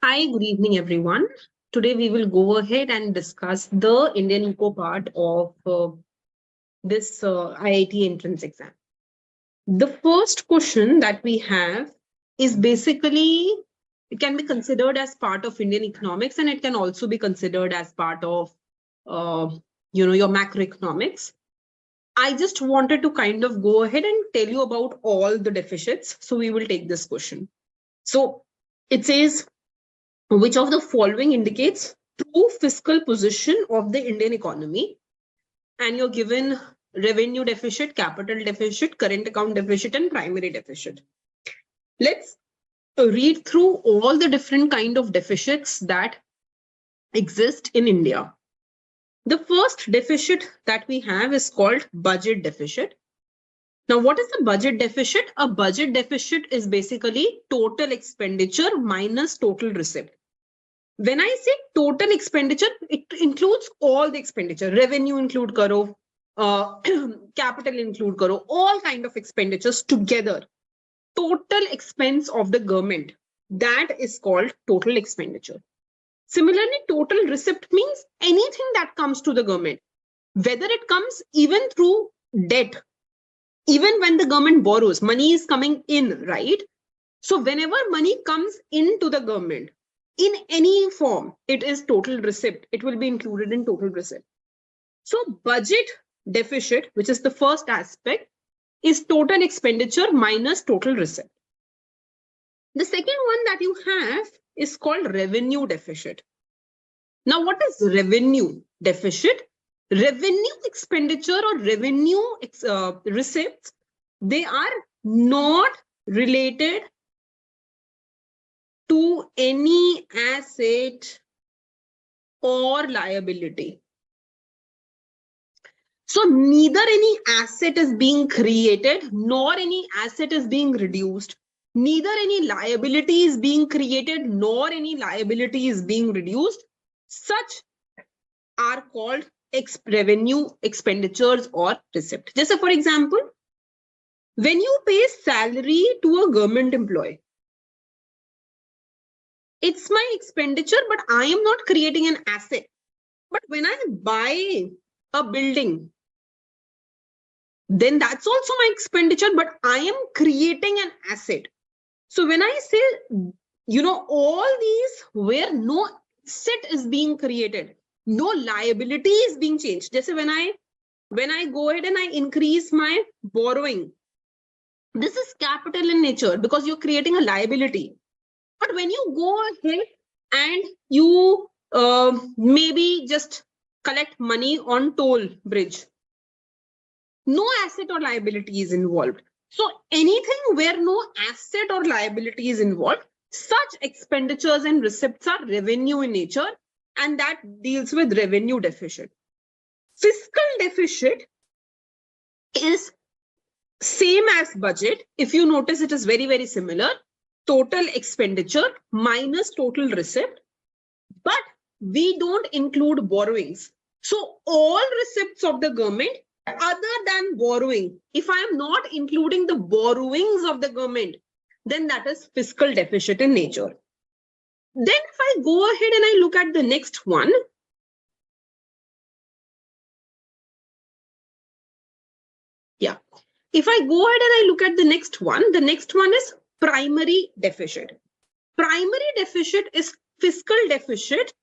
Hi, good evening, everyone. Today we will go ahead and discuss the Indian Eco part of this IIT entrance exam. The first question that we have is basically, it can be considered as part of Indian economics, and it can also be considered as part of, your macroeconomics. I just wanted to kind of go ahead and tell you about all the deficits. So we will take this question. So it says, which of the following indicates true fiscal position of the Indian economy? And you're given revenue deficit, capital deficit, current account deficit, and primary deficit. Let's read through all the different kind of deficits that exist in India. The first deficit that we have is called budget deficit. Now, what is the budget deficit? A budget deficit is basically total expenditure minus total receipt. When I say total expenditure, it includes all the expenditure. Revenue include karo, capital include karo, all kind of expenditures together. Total expense of the government, that is called total expenditure. Similarly, total receipt means anything that comes to the government, whether it comes even through debt, even when the government borrows, money is coming in, right? So whenever money comes into the government, in any form, it is total receipt. It will be included in total receipt. So budget deficit, which is the first aspect, is total expenditure minus total receipt. The second one that you have is called revenue deficit. Now, what is revenue deficit? Revenue expenditure or revenue receipts, they are not related to any asset or liability. So neither any asset is being created nor any asset is being reduced. Neither any liability is being created nor any liability is being reduced. Such are called revenue expenditures or receipt. Just for example, when you pay salary to a government employee, it's my expenditure, but I am not creating an asset. But when I buy a building, then that's also my expenditure, but I am creating an asset. So when I say, all these where no asset is being created, no liability is being changed. Just when I go ahead and I increase my borrowing, this is capital in nature because you're creating a liability. But when you go ahead and you maybe just collect money on toll bridge, no asset or liability is involved. So anything where no asset or liability is involved, such expenditures and receipts are revenue in nature, and that deals with revenue deficit. Fiscal deficit is same as budget. If you notice, it is very, very similar. Total expenditure minus total receipt, but we don't include borrowings. So all receipts of the government other than borrowing, if I am not including the borrowings of the government, then that is fiscal deficit in nature. Then if I go ahead and I look at the next one, if I go ahead and I look at the next one is primary deficit. Primary deficit is fiscal deficit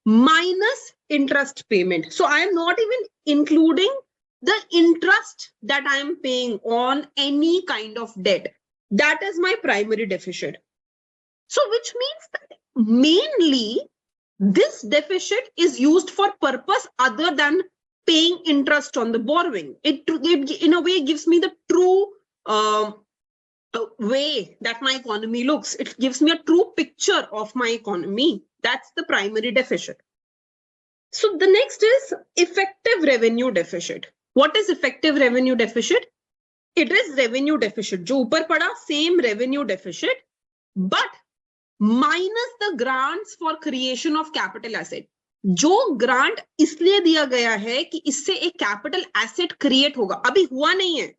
minus interest payment. So I am not even including the interest that I am paying on any kind of debt. That is my primary deficit. So which means that mainly this deficit is used for purpose other than paying interest on the borrowing. It in a way gives me the true way that my economy looks. It gives me a true picture of my economy. That's the primary deficit. So the next is effective revenue deficit. What is effective revenue deficit? It is revenue deficit. Jo upar pada, same revenue deficit, but minus the grants for creation of capital asset. जो grant इसलिए दिया गया है कि इससे एक capital asset create होगा, अभी हुआ नहीं है.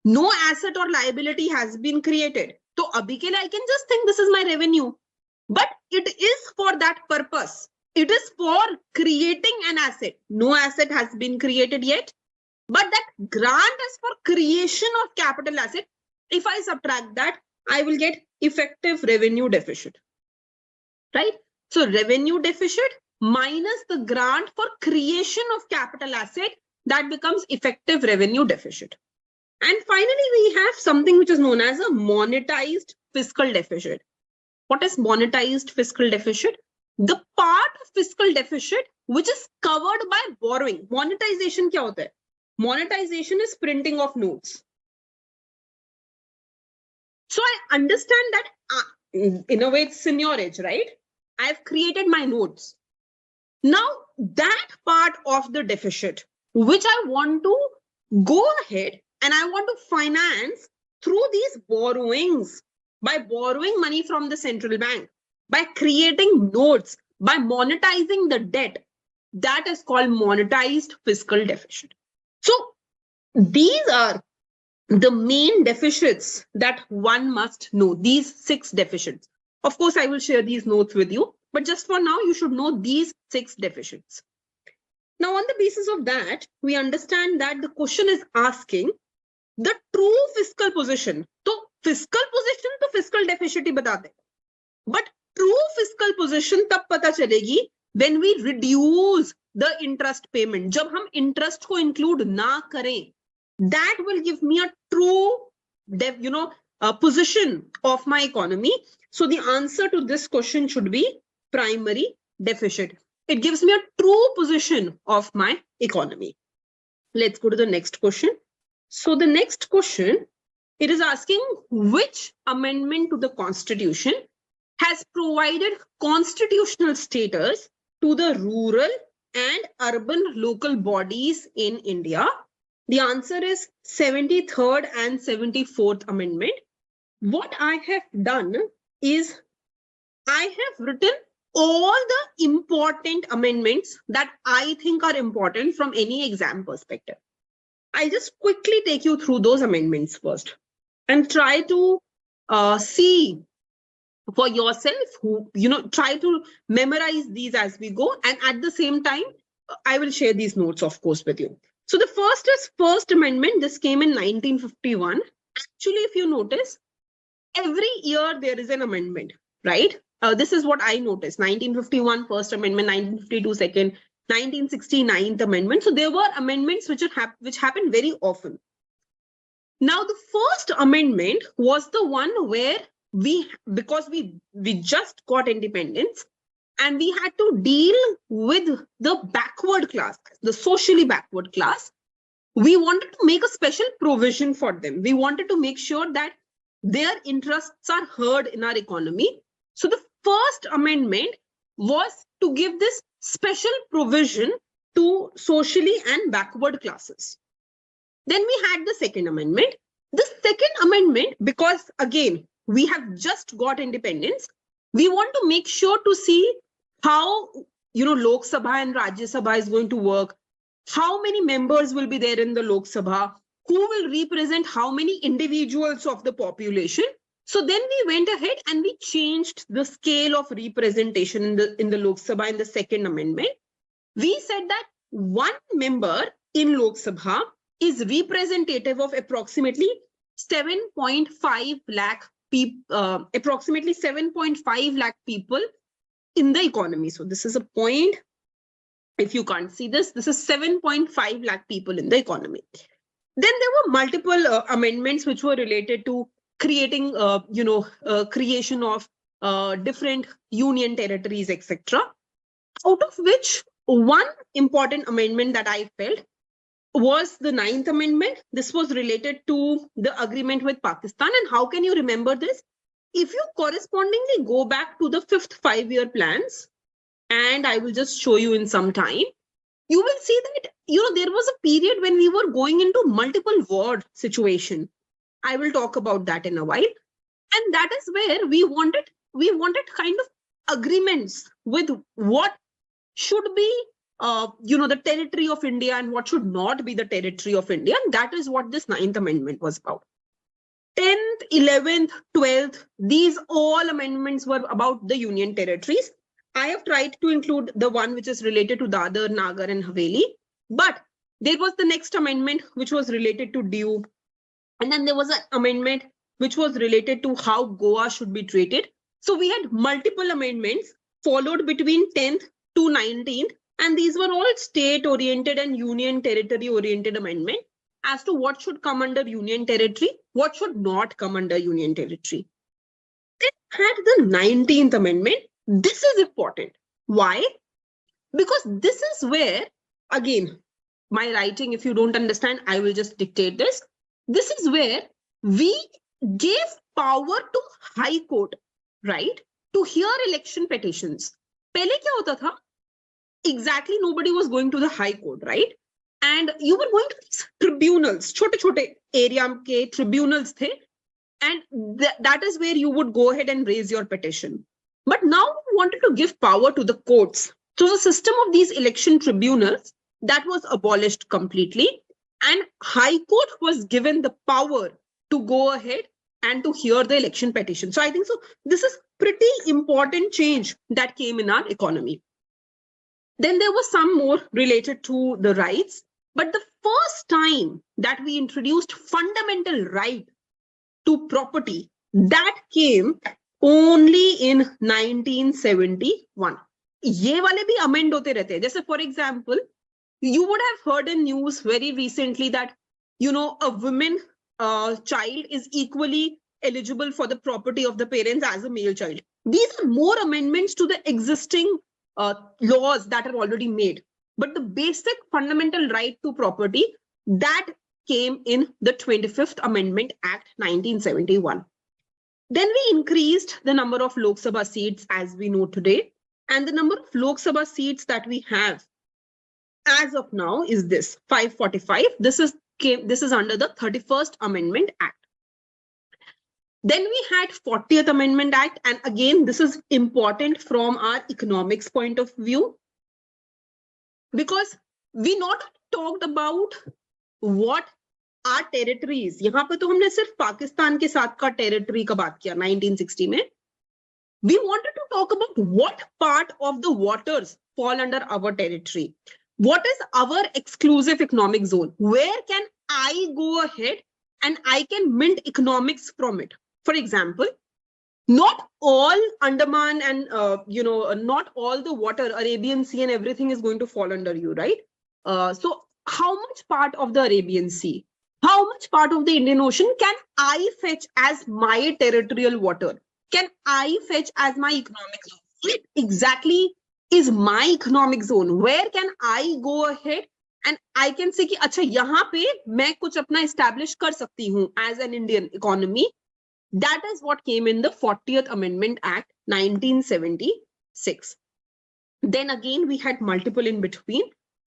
No asset or liability has been created. तो अभी के लिए I can just think this is my revenue. But it is for that purpose. It is for creating an asset. No asset has been created yet, but that grant is for creation of capital asset. If I subtract that, I will get effective revenue deficit, right? So revenue deficit minus the grant for creation of capital asset, that becomes effective revenue deficit. And finally, we have something which is known as a monetized fiscal deficit. What is monetized fiscal deficit? The part of fiscal deficit which is covered by borrowing. Monetization क्या होता है? Monetization is printing of notes. So I understand that in a way it's in your age, right? I've created my notes. Now that part of the deficit which I want to go ahead and I want to finance through these borrowings, by borrowing money from the central bank, by creating notes, by monetizing the debt, that is called monetized fiscal deficit. So these are the main deficits that one must know, these 6 deficits. Of course, I will share these notes with you, but just for now, you should know these 6 deficits. Now, on the basis of that, we understand that the question is asking the true fiscal position. So, fiscal position to fiscal deficit ही बताते हैं. But true fiscal position तब पता चलेगी when we reduce the interest payment. जब हम interest को include ना करें, that will give me a true, position of my economy. So the answer to this question should be primary deficit. It gives me a true position of my economy. Let's go to the next question. So the next question, it is asking which amendment to the Constitution has provided constitutional status to the rural and urban local bodies in India. The answer is 73rd and 74th Amendment. What I have done is I have written all the important amendments that I think are important from any exam perspective. I'll just quickly take you through those amendments first and try to see for yourself, try to memorize these as we go. And at the same time, I will share these notes, of course, with you. So the first is First Amendment. This came in 1951. Actually, if you notice, every year there is an amendment, right? This is what I noticed. 1951 First Amendment, 1952 Second, 1969 Amendment. So there were amendments which happened very often. Now, the First Amendment was the one where because we just got independence and we had to deal with the backward class, the socially backward class. We wanted to make a special provision for them. We wanted to make sure that their interests are heard in our economy. So the First Amendment was to give this special provision to socially and backward classes. Then we had the Second Amendment. The Second Amendment, because again, we have just got independence, we want to make sure to see how, Lok Sabha and Rajya Sabha is going to work, how many members will be there in the Lok Sabha, who will represent how many individuals of the population. So then we went ahead and we changed the scale of representation in the Lok Sabha in the Second Amendment. We said that one member in Lok Sabha is representative of approximately 7.5 lakh people, approximately 7.5 lakh people in the economy. So this is a point. If you can't see this, this is 7.5 lakh people in the economy. Then there were multiple amendments which were related to creating, creation of different union territories, etc. Out of which one important amendment that I felt was the 9th Amendment. This was related to the agreement with Pakistan. And how can you remember this? If you correspondingly go back to the 5th five-year plans, and I will just show you in some time, you will see that, there was a period when we were going into multiple war situation. I will talk about that in a while. And that is where we wanted kind of agreements with what should be, the territory of India and what should not be the territory of India. And that is what this 9th Amendment was about. 10th, 11th, 12th, these all amendments were about the union territories. I have tried to include the one which is related to Dadar, Nagar, and Haveli. But there was the next amendment which was related to Diu. And then there was an amendment which was related to how Goa should be treated. So we had multiple amendments followed between 10th to 19th. And these were all state-oriented and union territory-oriented amendments as to what should come under union territory, what should not come under union territory. Then had the 19th amendment. This is important. Why? Because this is where, again, my writing, if you don't understand, I will just dictate this. This is where we gave power to High Court, right, to hear election petitions. Pehle kya hota tha? Exactly, nobody was going to the High Court, right? And you were going to these tribunals, chote area ke tribunals the, and that is where you would go ahead and raise your petition. But now we wanted to give power to the courts. So the system of these election tribunals, that was abolished completely. And High Court was given the power to go ahead and to hear the election petition. So I think so this is pretty important change that came in our economy. Then there was some more related to the rights. But the first time that we introduced fundamental right to property, that came only in 1971. ये वाले भी amend होते रहते हैं. जैसे for example, you would have heard in news very recently that, you know, a woman child is equally eligible for the property of the parents as a male child. These are more amendments to the existing laws that are already made. But the basic fundamental right to property, that came in the 25th Amendment Act 1971. Then we increased the number of Lok Sabha seats as we know today. And the number of Lok Sabha seats that we have as of now is this, 545. This is under the 31st Amendment Act. Then we had 40th Amendment Act. And again, this is important from our economics point of view, because we not talked about what our territories, यहाँ पे तो हमने सिर्फ पाकिस्तान के साथ का territory का बात किया 1960 में. We wanted to talk about what part of the waters fall under our territory. What is our exclusive economic zone? Where can I go ahead and I can mint economics from it? For example, not all Andaman and, not all the water, Arabian Sea and everything is going to fall under you, right? So how much part of the Arabian Sea, how much part of the Indian Ocean can I fetch as my territorial water? Can I fetch as my economic zone? What exactly is my economic zone? Where can I go ahead and I can say कि अच्छा यहाँ पे मैं कुछ अपना establish कर सकती हूँ as an Indian economy. That is what came in the 40th Amendment Act 1976. Then again, we had multiple in between.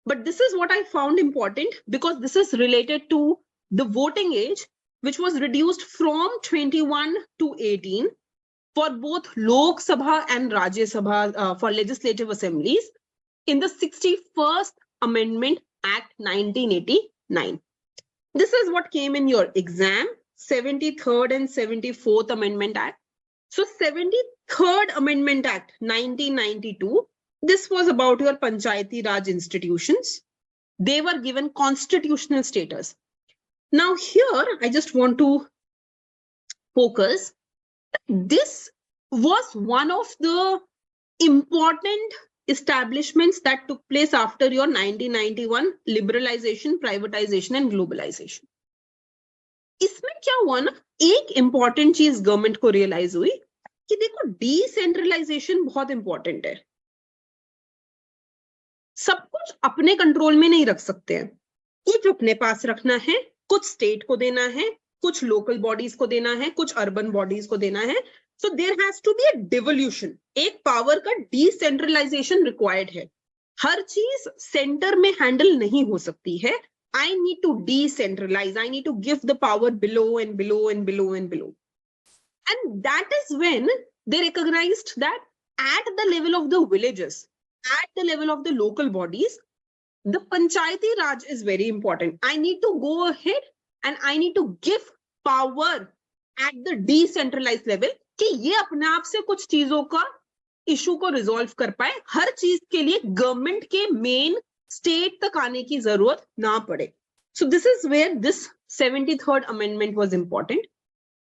But this is what I found important because this is related to the voting age, which was reduced from 21 to 18 for both Lok Sabha and Rajya Sabha for legislative assemblies in the 61st Amendment Act 1989. This is what came in your exam. 73rd and 74th Amendment Act. So 73rd Amendment Act 1992, this was about your Panchayati Raj institutions. They were given constitutional status. Now here, I just want to focus. This was one of the important establishments that took place after your 1991 liberalization, privatization and globalization. इसमें क्या हुआ ना, एक important चीज government को realise हुई कि देखो डिसेंट्रलाइजेशन बहुत इंपॉर्टेंट है. सब कुछ अपने कंट्रोल में नहीं रख सकते हैं, कुछ अपने पास रखना है, कुछ स्टेट को देना है, कुछ लोकल बॉडीज को देना है, कुछ अर्बन बॉडीज को देना है. So there has to be a devolution. एक पावर का डिसेंट्रलाइजेशन रिक्वायर्ड है. हर चीज सेंटर में हैंडल नहीं हो सकती है. I need to decentralize. I need to give the power below and below and below and below. And that is when they recognized that at the level of the villages, at the level of the local bodies, the Panchayati Raj is very important. I need to go ahead and I need to give power at the decentralized level कि ये अपने आप से कुछ चीजों का issue को resolve कर पाए, हर चीज के लिए गवर्नमेंट के मेन स्टेट तक आने की जरूरत ना पड़े. So this is where this 73rd amendment was important.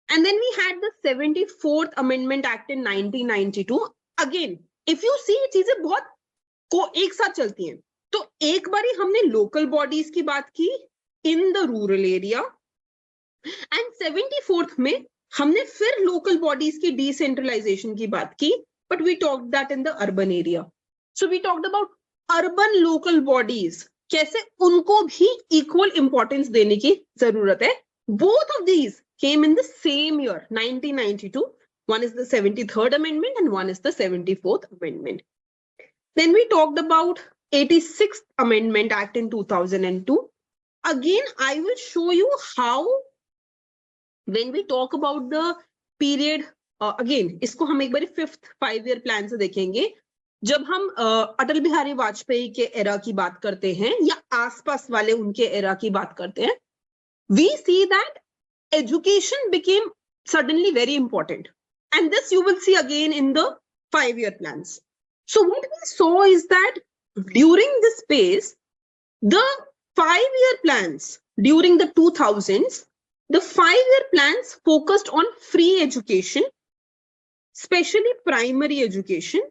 And then we had the 74th Amendment Act in 1992. Again, if you see, चीजें बहुत को एक साथ चलती हैं. तो एक बारी हमने लोकल बॉडीज की बात की in the rural area, and 74th में हमने फिर लोकल बॉडीज की डिसेंट्रलाइजेशन की बात की, but we talked that in the urban area. So we talked about urban local bodies, कैसे उनको भी इक्वल इंपॉर्टेंस देने की जरूरत है. Both of these came in the same year, 1992. One is the 73rd Amendment and one is the 74th Amendment. Then we talked about 86th Amendment Act in 2002. Again, I will show you how when we talk about the period, again, इसको हम एक बार 5th 5-year plan से देखेंगे. जब हम अटल बिहारी वाजपेयी के era की बात करते हैं या आसपास वाले उनके एरा की बात करते हैं, we see that education became suddenly very important, and this you will see again in the 5-year plans. So what we saw is that during this phase, the 5-year plans during the 2000s, the 5-year plans focused on free education, especially primary education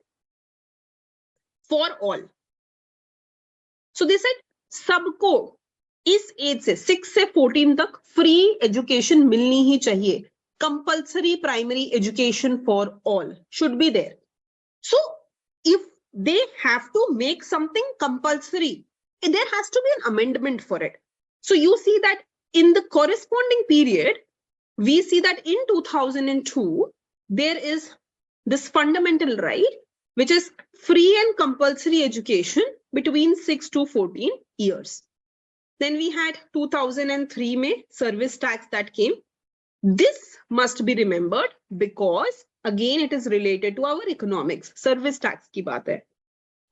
for all. So they said सबको इस as से 6 से 14 तक free education मिलनी ही चाहिए. Compulsory primary education for all should be there. So if they have to make something compulsory, there has to be an amendment for it. So you see that in the corresponding period, we see that in 2002 there is this fundamental right which is free and compulsory education between 6 to 14 years. Then we had 2003 में service tax that came. This must be remembered because again it is related to our economics. Service tax की बात है.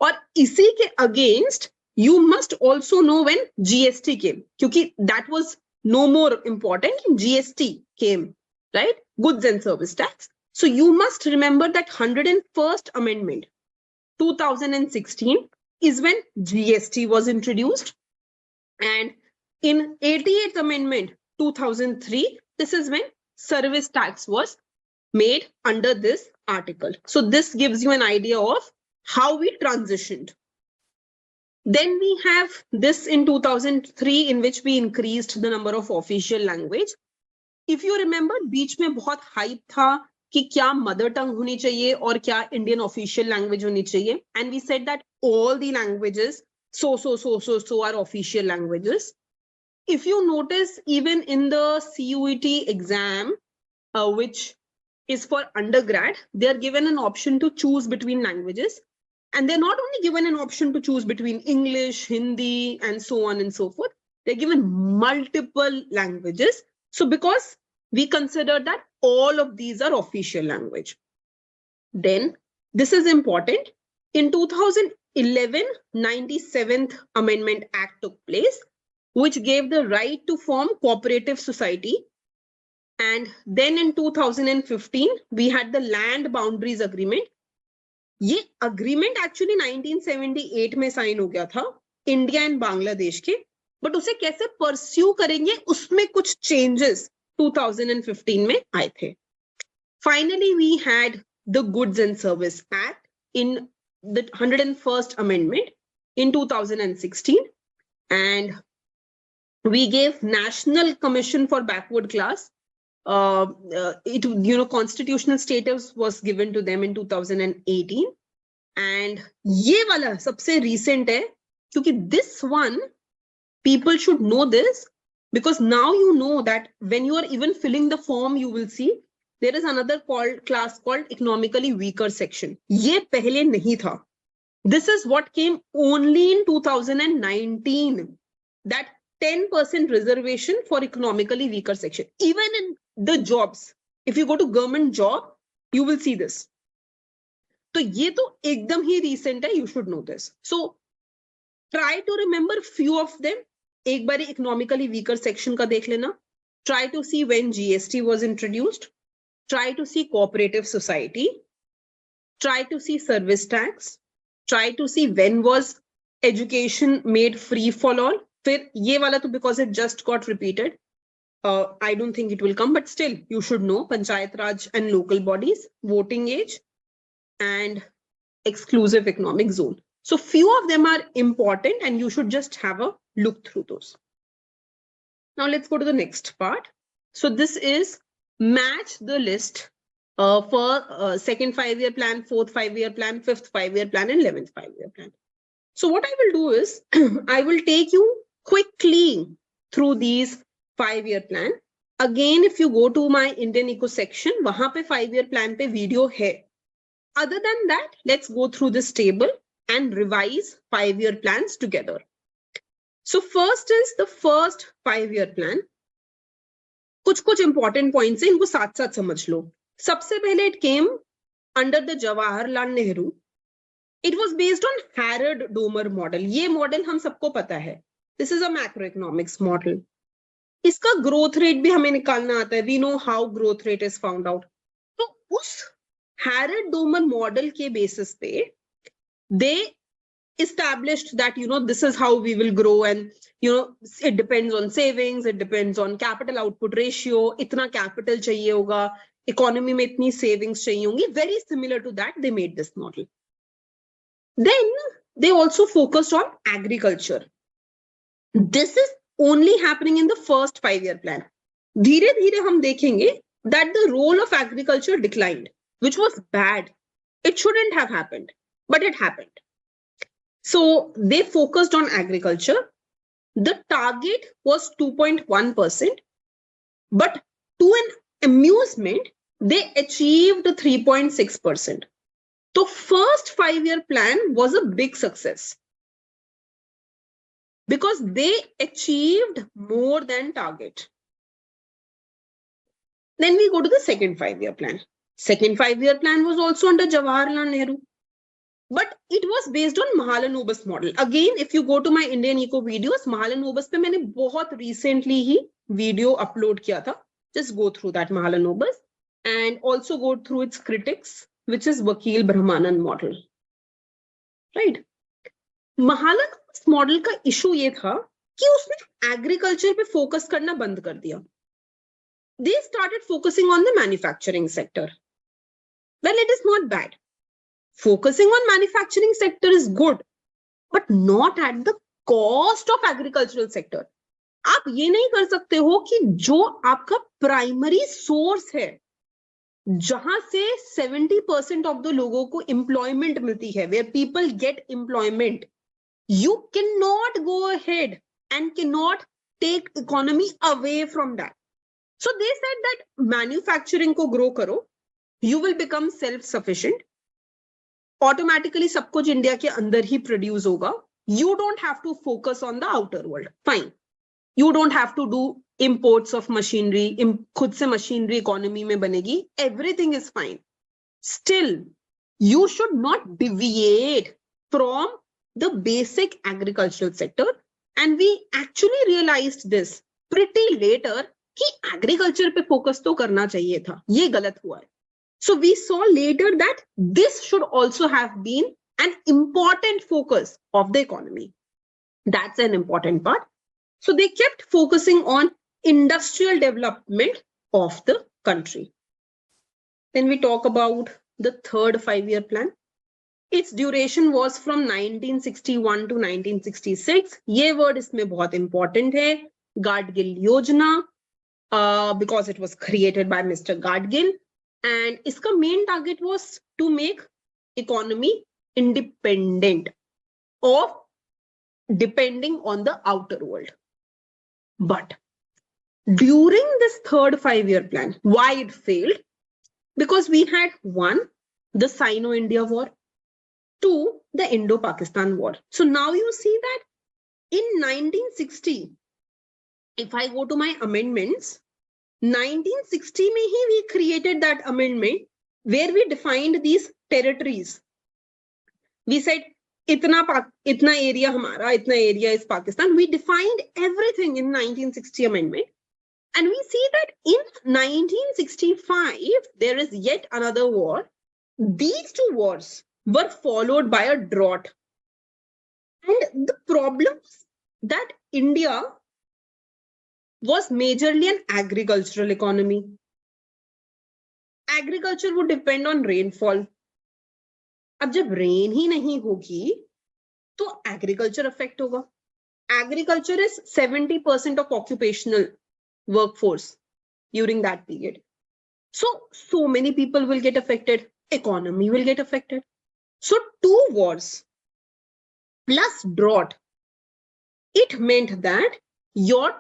और इसी के against you must also know when GST came, क्योंकि that was no more important. GST came, right? Goods and service tax. So you must remember that 101st Amendment 2016 is when GST was introduced. And in 88th Amendment 2003, this is when service tax was made under this article. So this gives you an idea of how we transitioned. Then we have this in 2003 in which we increased the number of official language. If you remember, बीच में बहुत hype था कि क्या mother tongue होनी चाहिए और क्या Indian official language होनी चाहिए. And we said that all the languages so are official languages. If you notice, even in the CUET exam, which is for undergrad, they are given an option to choose between languages. And they're not only given an option to choose between English, Hindi, and so on and so forth. They're given multiple languages. So because we consider that all of these are official language. Then this is important. In 2011, 97th Amendment Act took place, which gave the right to form cooperative society. And then in 2015, we had the Land Boundaries Agreement. ये agreement actually 1978 में sign हो गया था India and Bangladesh के, but उसे कैसे pursue करेंगे उसमें कुछ changes 2015 में आए थे. Finally, we had the Goods and Service Act in the 101st Amendment in 2016, and we gave National Commission for Backward Class. Constitutional status was given to them in 2018, and ये वाला सबसे recent है क्योंकि this one people should know this, because now you know that when you are even filling the form, you will see there is another class called economically weaker section. ये पहले नहीं था. This is what came only in 2019, that 10% reservation for economically weaker section. Even in the jobs, if you go to government job, you will see this. तो ये तो एकदम ही recent है, you should know this. So try to remember few of them. एक बारी economically weaker section का देख लेना. try to see when GST was introduced, try to see cooperative society, try to see service tax, try to see when was education made free for all. फिर ये वाला तो because it just got repeated. I don't think it will come, but still you should know Panchayat Raj and local bodies, voting age, and exclusive economic zone. So few of them are important and you should just have a look through those. Now let's go to the next part. So this is match the list for second 5-year plan, fourth 5-year plan, fifth 5-year plan, and 11th 5-year plan. So what I will do is I will take you quickly through these 5-year plan. Again, if you go to my Indian Eco section, वहाँ पे 5-year plan पे video है. Other than that, let's go through this table and revise 5-year plans together. So first is the first 5-year plan. कुछ important points हैं, इनको साथ-साथ समझ लो. सबसे पहले it came under the Jawaharlal Nehru. It was based on Harrod-Domer model. ये model हम सबको पता है. This is a macroeconomics model. इसका growth rate भी हमें निकालना आता है. We know how growth rate is found out. तो उस Harrod-Domer model के basis पे they established that, this is how we will grow, and, it depends on savings, it depends on capital output ratio, itna capital chahiye hoga, economy mein itni savings chahiye hongi. Very similar to that, they made this model. Then they also focused on agriculture. This is only happening in the first 5-year plan. Dheere dheere hum dekhenge that the role of agriculture declined, which was bad. It shouldn't have happened, but it happened. So they focused on agriculture. The target was 2.1%, but to an amusement, they achieved 3.6%. So first 5-year plan was a big success because they achieved more than target. Then we go to the second 5-year plan. Second 5-year plan was also under Jawaharlal Nehru, but it was based on Mahalanobis model. Again, if you go to my Indian Eco videos, Mahalanobis pe मैंने बहुत recently ही video upload किया था. Just go through that Mahalanobis and also go through its critics, which is Vakil Brahmanan model. Right? Mahalanobis model का issue ये था कि उसने agriculture पे focus करना बंद कर दिया. They started focusing on the manufacturing sector. Well, it is not bad. Focusing on manufacturing sector is good, but not at the cost of agricultural sector. आप ये नहीं कर सकते हो कि जो आपका primary source है, जहां से 70% of the लोगों को employment मिलती है, where people get employment, you cannot go ahead and cannot take economy away from that. So they said that manufacturing को grow करो, you will become self-sufficient. Automatically सब कुछ इंडिया के अंदर ही produce होगा. You don't have to focus on the outer world. Fine. You don't have to do imports of machinery. खुद से machinery economy में बनेगी. Everything is fine. Still, you should not deviate from the basic agricultural sector. And we actually realized this pretty later कि agriculture पे focus तो करना चाहिए था. ये गलत हुआ है. So we saw later that this should also have been an important focus of the economy. That's an important part. So they kept focusing on industrial development of the country. Then we talk about the third 5-year plan. Its duration was from 1961 to 1966. ये word इसमें बहुत important है. Gadgil Yojana, because it was created by Mr. Gadgil. And इसका main target was to make economy independent of depending on the outer world. But during this third 5-year plan, why it failed? Because we had 1, the Sino-India War, 2, the Indo-Pakistan War. So now you see that in 1960, if I go to my amendments, 1960 में ही we created that amendment where we defined these territories. We said itna area hamara, itna area is Pakistan. We defined everything in 1960 amendment. And we see that in 1965, there is yet another war. These two wars were followed by a drought. And the problem is that India was majorly an agricultural economy. Agriculture would depend on rainfall. अब जब rain ही नहीं होगी तो agriculture affect होगा. Agriculture is 70% of occupational workforce during that period. So many people will get affected. Economy will get affected. So 2 wars plus drought, it meant that your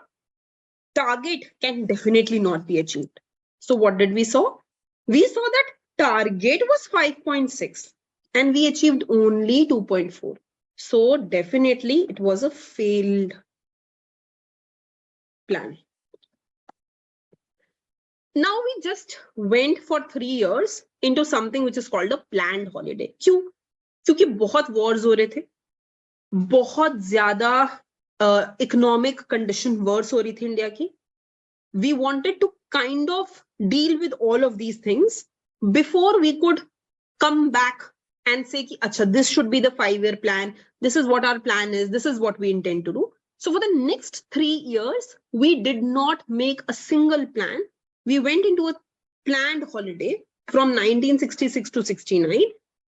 target can definitely not be achieved. So what did we saw? We saw that target was 5.6 and we achieved only 2.4. So definitely it was a failed plan. Now we just went for 3 years into something which is called a planned holiday. क्यों? क्योंकि बहुत wars हो रहे थे, बहुत ज्यादा economic condition worse हो रही थी इंडिया की. We wanted to kind of deal with all of these things before we could come back and say, Acha, this should be the 5-year plan. This is what our plan is. This is what we intend to do. So for the next 3 years, we did not make a single plan. We went into a planned holiday from 1966 to 69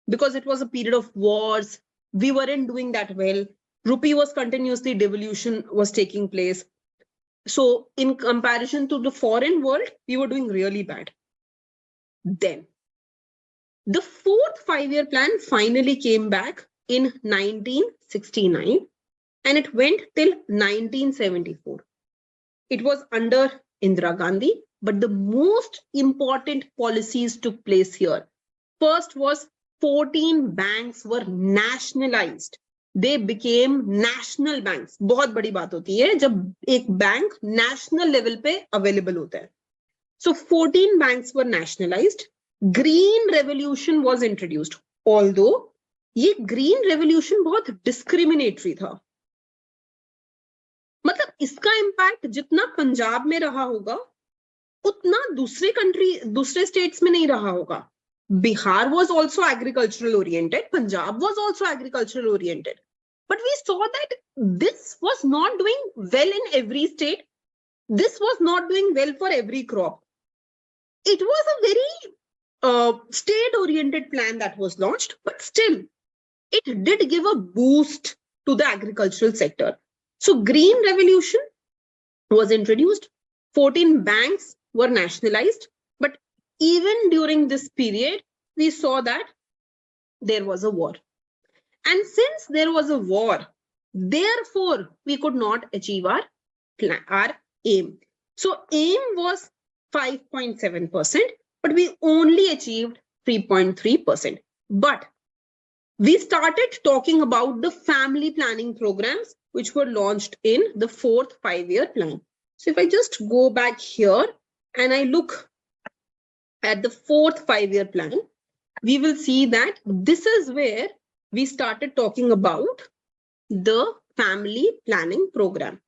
because it was a period of wars. We weren't doing that well. Rupee was continuously devolution was taking place. So in comparison to the foreign world, we were doing really bad. Then the 4th 5-year plan finally came back in 1969 and it went till 1974. It was under Indira Gandhi, but the most important policies took place here. First was 14 banks were nationalized. They became national banks. बहुत बड़ी बात होती है जब एक bank national level पे available होता है. So 14 banks were nationalized. Green revolution was introduced. Although ये green revolution बहुत discriminatory था. मतलब इसका impact जितना पंजाब में रहा होगा उतना दूसरे states में नहीं रहा होगा. Bihar was also agricultural oriented. Punjab was also agricultural oriented. But we saw that this was not doing well in every state. This was not doing well for every crop. It was a very state-oriented plan that was launched, but still, it did give a boost to the agricultural sector. So Green Revolution was introduced. 14 banks were nationalized. But even during this period, we saw that there was a war. And since there was a war, therefore, we could not achieve our aim. So aim was 5.7%, but we only achieved 3.3%. But we started talking about the family planning programs, which were launched in the 4th 5-year plan. So if I just go back here and I look at the 4th 5-year plan, we will see that this is where we started talking about the family planning program.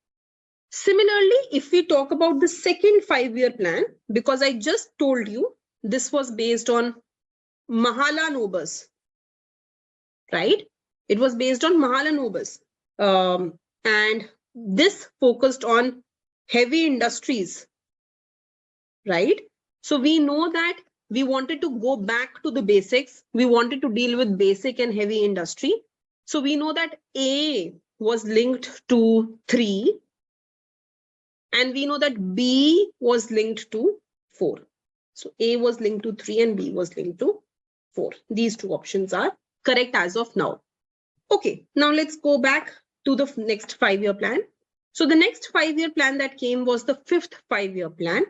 Similarly, if we talk about the second 5-year plan, because I just told you this was based on Mahala Nobis, right? It was based on Mahala Nobis. And this focused on heavy industries, right? So we know that we wanted to go back to the basics. We wanted to deal with basic and heavy industry. So we know that A was linked to 3. And we know that B was linked to 4. So A was linked to 3 and B was linked to 4. These 2 options are correct as of now. Okay, now let's go back to the next 5-year plan. So the next 5-year plan that came was the 5th 5-year plan.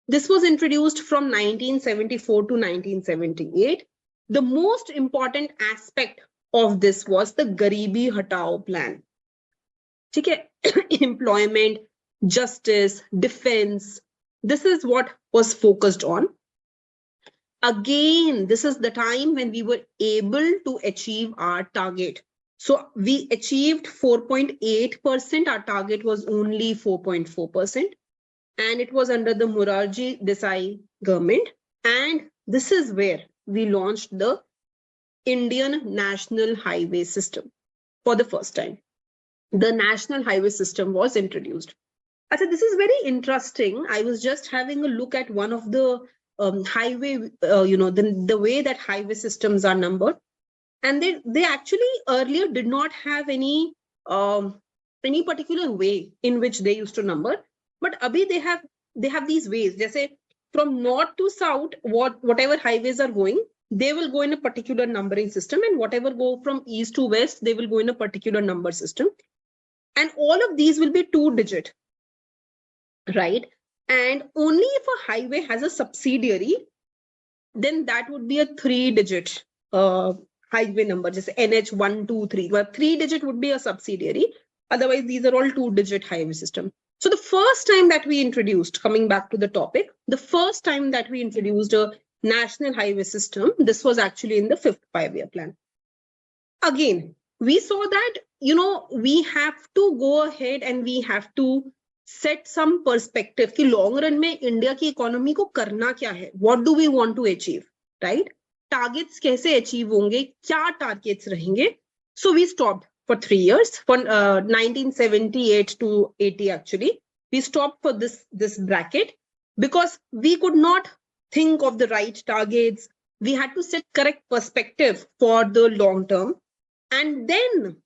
This was introduced from 1974 to 1978. The most important aspect of this was the Garibi Hatao plan. Okay, employment, justice, defense. This is what was focused on. Again, this is the time when we were able to achieve our target. So we achieved 4.8%. Our target was only 4.4%. and it was under the Morarji Desai government. And this is where we launched the Indian National Highway System for the first time. The National Highway System was introduced. I said, this is very interesting. I was just having a look at one of the highway, the way that highway systems are numbered. And they actually earlier did not have any particular way in which they used to number. But abhi they have these ways. Jaise from north to south, whatever highways are going, they will go in a particular numbering system, and whatever go from east to west, they will go in a particular number system. And all of these will be 2-digit, right? And only if a highway has a subsidiary, then that would be a 3-digit highway number, just NH 1, 2, 3. Well, 3-digit would be a subsidiary. Otherwise, these are all 2-digit highway system. So the first time that we introduced, coming back to the topic, the first time that we introduced a national highway system, this was actually in the 5th 5-year plan. Again, we saw that, we have to go ahead and we have to set some perspective कि long run में India की economy को करना क्या है? What do we want to achieve, right? Targets कैसे achieve होंगे? क्या targets रहेंगे? So we stopped for 3 years, from 1978 to 80 actually. We stopped for this bracket because we could not think of the right targets. We had to set correct perspective for the long term. And then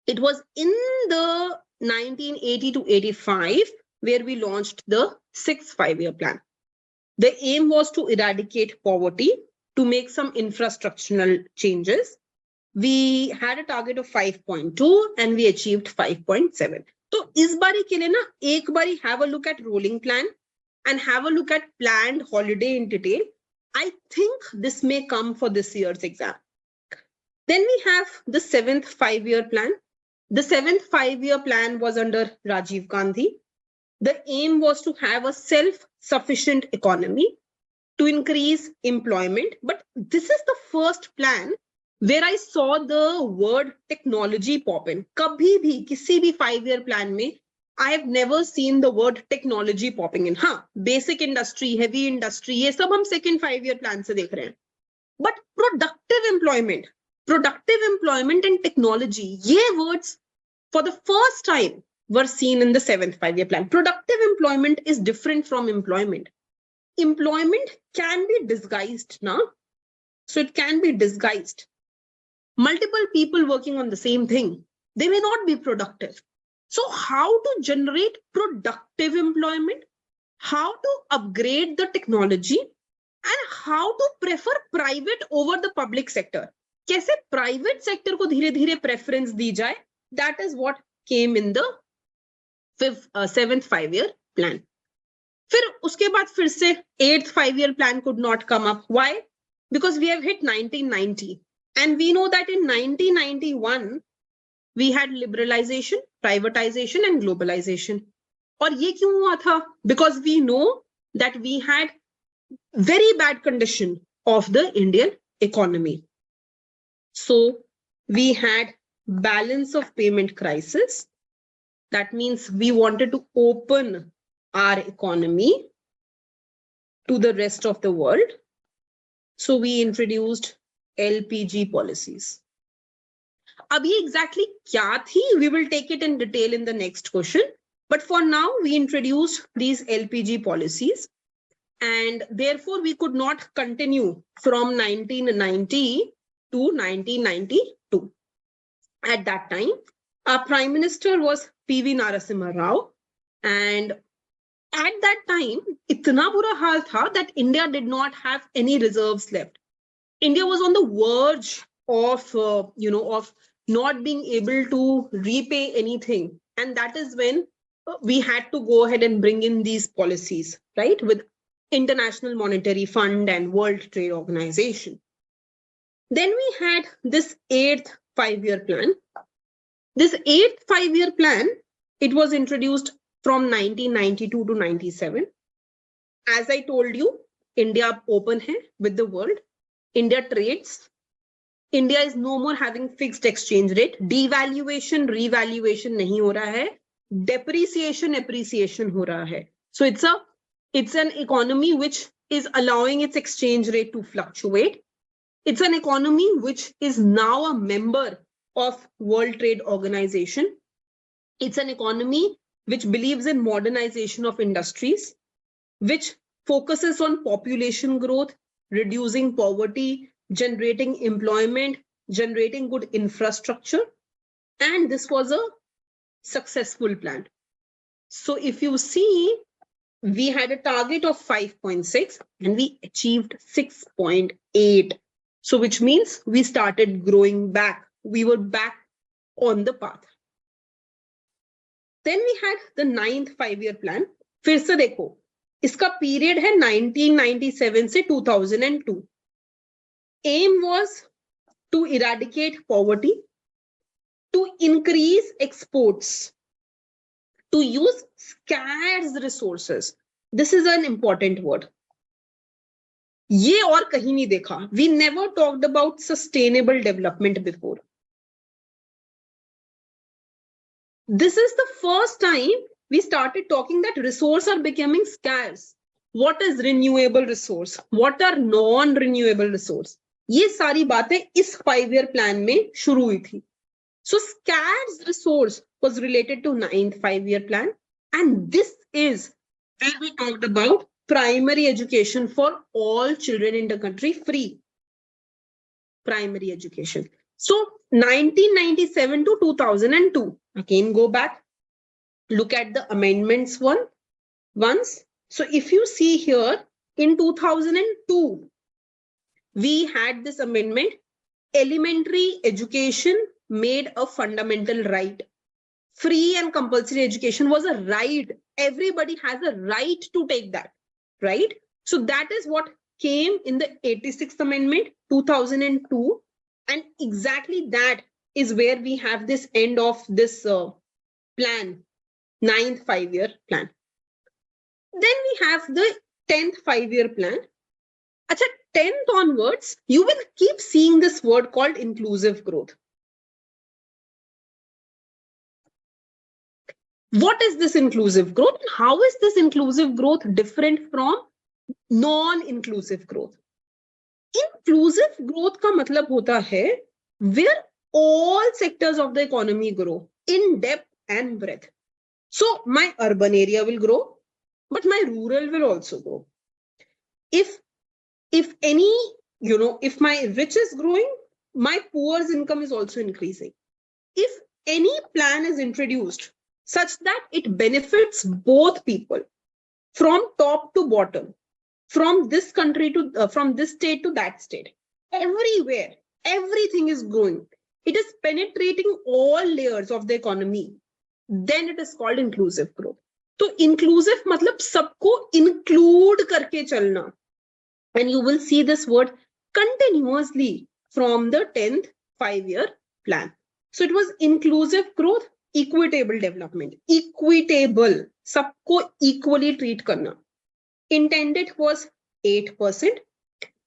it was in the 1980 to 85 where we launched the 6th 5-year plan. The aim was to eradicate poverty, to make some infrastructural changes. We had a target of 5.2 and we achieved 5.7. So is bari ke liye na ek bari have a look at rolling plan and have a look at planned holiday in detail. I think this may come for this year's exam. Then we have the 7th 5-year plan. The 7th 5-year plan was under Rajiv Gandhi. The aim was to have a self-sufficient economy, to increase employment. But this is the first plan where I saw the word technology pop in. Kabhi bhi, kisi bhi 5-year plan mein, I have never seen the word technology popping in. हाँ, basic industry, heavy industry, ये सब हम second 5-year plan से देख रहे हैं. But productive employment and technology, ye words for the first time were seen in the 7th 5-year plan. Productive employment is different from employment. Employment can be disguised now. So it can be disguised. Multiple people working on the same thing, they may not be productive. So how to generate productive employment, how to upgrade the technology, and how to prefer private over the public sector. कैसे private sector को धीरे धीरे preference दी जाए, that is what came in the 7th 5-year plan. फिर उसके बाद फिर से 8th 5-year plan could not come up. Why? Because we have hit 1990 and we know that in 1991 we had liberalization, privatization and globalization. और ये क्यों हुआ था? Because we know that we had very bad condition of the Indian economy. So we had balance of payment crisis. That means we wanted to open our economy to the rest of the world. So we introduced LPG policies. अब ये exactly क्या थी? We will take it in detail in the next question. But for now, we introduced these LPG policies. And therefore, we could not continue from 1990 to 1992. At that time, our Prime Minister was P.V. Narasimha Rao. And at that time, itna bura haal tha that India did not have any reserves left. India was on the verge of, of not being able to repay anything. And that is when we had to go ahead and bring in these policies, right? With International Monetary Fund and World Trade Organization. Then we had this 8th 5-year plan. This 8th 5-year plan, it was introduced from 1992 to 97. As I told you, India open hai with the world. India trades. India is no more having fixed exchange rate. Devaluation, revaluation nahi ho raha hai. Depreciation, appreciation ho raha hai. So it's an economy which is allowing its exchange rate to fluctuate. It's an economy which is now a member of World Trade Organization. It's an economy which believes in modernization of industries, which focuses on population growth, reducing poverty, generating employment, generating good infrastructure. And this was a successful plan. So if you see, we had a target of 5.6 and we achieved 6.8. So which means we started growing back. We were back on the path. Then we had the 9th 5-year plan. फिर से देखो, इसका period है 1997 से 2002. Aim was to eradicate poverty, to increase exports, to use scarce resources. This is an important word. ये और कहीं नहीं देखा. We never talked about sustainable development before. This is the first time we started talking that resources are becoming scarce. What is renewable resource? What are non-renewable resource? ये सारी बातें इस 5-year plan में शुरू हुई थी. So scarce resource was related to 9th 5-year plan, and this is where we talked about primary education for all children in the country, free primary education. So 1997 to 2002, again go back, look at the amendments once. So if you see here, in 2002, we had this amendment, elementary education made a fundamental right. Free and compulsory education was a right. Everybody has a right to take that, right? So that is what came in the 86th amendment, 2002. And exactly that is where we have this end of this plan, 9th 5-year plan. Then we have the 10th 5-year plan. At 10th onwards, you will keep seeing this word called inclusive growth. What is this inclusive growth? And how is this inclusive growth different from non-inclusive growth? Inclusive growth का मतलब होता है where all sectors of the economy grow in depth and breadth. So my urban area will grow, but my rural will also grow. If any, if my rich is growing, my poor's income is also increasing. If any plan is introduced such that it benefits both people from top to bottom, from this country to from this state to that state, everywhere, everything is growing, it is penetrating all layers of the economy, then it is called inclusive growth. So inclusive matlab sabko include karke chalna, and you will see this word continuously from the 10th 5-year plan. So it was inclusive growth, equitable development. Equitable, sabko equally treat karna. Intended was 8%.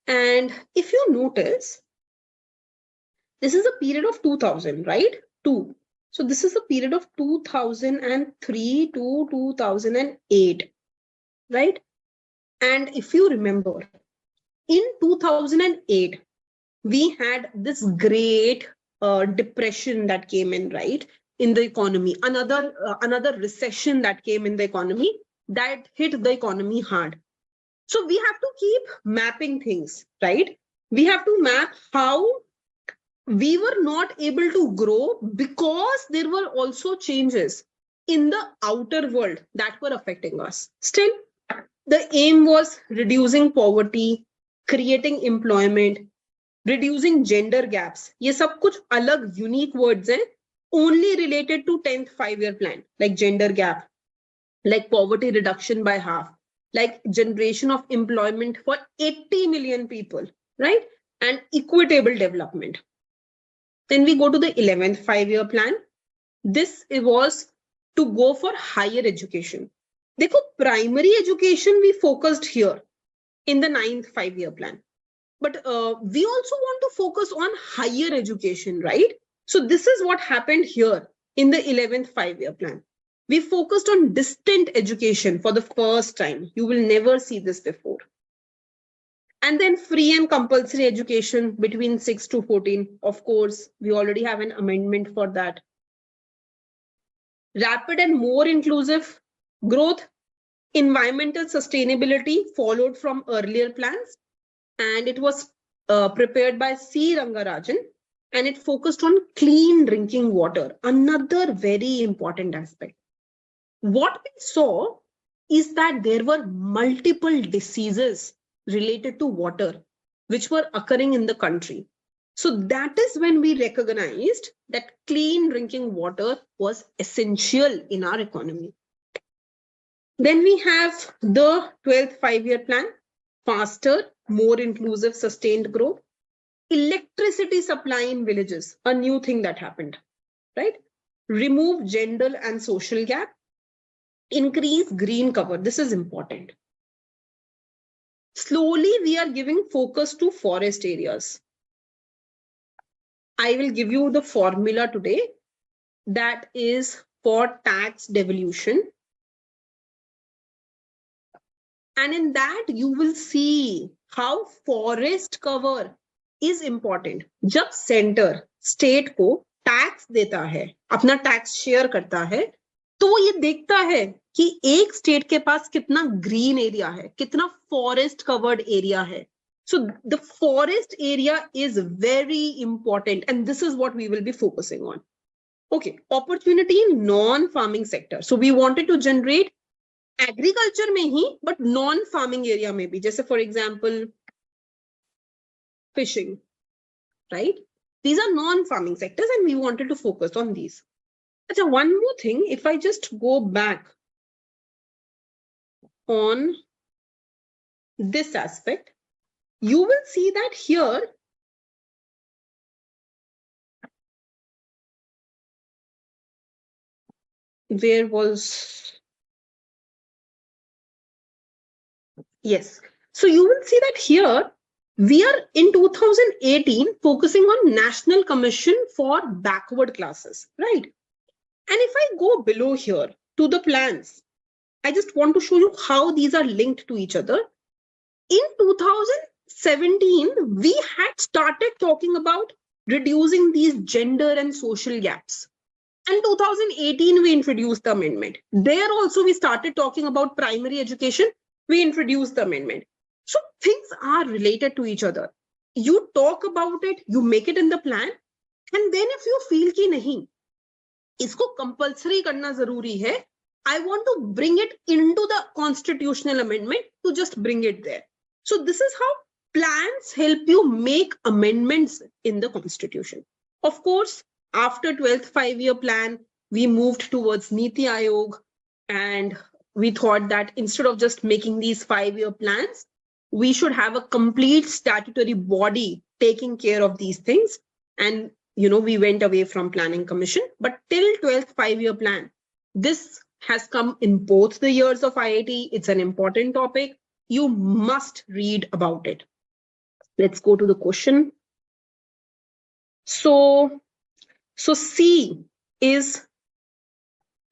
And if you notice, this is a period of 2000, right? 2. So this is a period of 2003 to 2008, right? And if you remember, in 2008, we had this great depression that came in, right? In the economy, another recession that came in the economy that hit the economy hard. So we have to keep mapping things, right? We have to map how we were not able to grow because there were also changes in the outer world that were affecting us. Still, the aim was reducing poverty, creating employment, reducing gender gaps. ये सब कुछ अलग unique words हैं, only related to 10th 5-year plan, like gender gap, like poverty reduction by half, like generation of employment for 80 million people, right? And equitable development. Then we go to the 11th 5-year plan. This was to go for higher education. देखो, primary education we focused here in the 9th 5-year plan. But we also want to focus on higher education, right? So this is what happened here in the 11th 5-year plan. We focused on distant education for the first time. You will never see this before. And then free and compulsory education between 6 to 14. Of course, we already have an amendment for that. Rapid and more inclusive growth, environmental sustainability followed from earlier plans. And it was prepared by C. Rangarajan. And it focused on clean drinking water, another very important aspect. What we saw is that there were multiple diseases related to water, which were occurring in the country. So that is when we recognized that clean drinking water was essential in our economy. Then we have the 12th five-year plan, faster, more inclusive, sustained growth. Electricity supply in villages, a new thing that happened, right? Remove gender and social gap. Increase green cover. This is important. Slowly, we are giving focus to forest areas. I will give you the formula today that is for tax devolution. And in that, you will see how forest cover is important. जब center state को tax देता है, अपना tax share करता है, तो वो ये देखता है कि एक state के पास कितना green area है, कितना forest covered area है. So the forest area is very important, and this is what we will be focusing on. Okay, opportunity in non-farming sector. So we wanted to generate agriculture में ही, but non-farming area में भी, जैसे for example, fishing, right? These are non-farming sectors and we wanted to focus on these. Achha, one more thing, if I just go back on this aspect, you will see that here, there was, yes. So you will see that here, we are in 2018 focusing on National Commission for Backward Classes, right? And if I go below here to the plans, I just want to show you how these are linked to each other. In 2017, we had started talking about reducing these gender and social gaps. And 2018, we introduced the amendment. There also, we started talking about primary education. We introduced the amendment. So things are related to each other. You talk about it, you make it in the plan, and then if you feel कि नहीं, इसको compulsory करना जरूरी है, I want to bring it into the constitutional amendment to just bring it there. So this is how plans help you make amendments in the constitution. Of course, after 12th five-year plan, we moved towards Niti Aayog, and we thought that instead of just making these 5-year plans, we should have a complete statutory body taking care of these things. And, you know, we went away from planning commission, but till 12th five-year plan, this has come in both the years of IIT. It's an important topic. You must read about it. Let's go to the question. So C is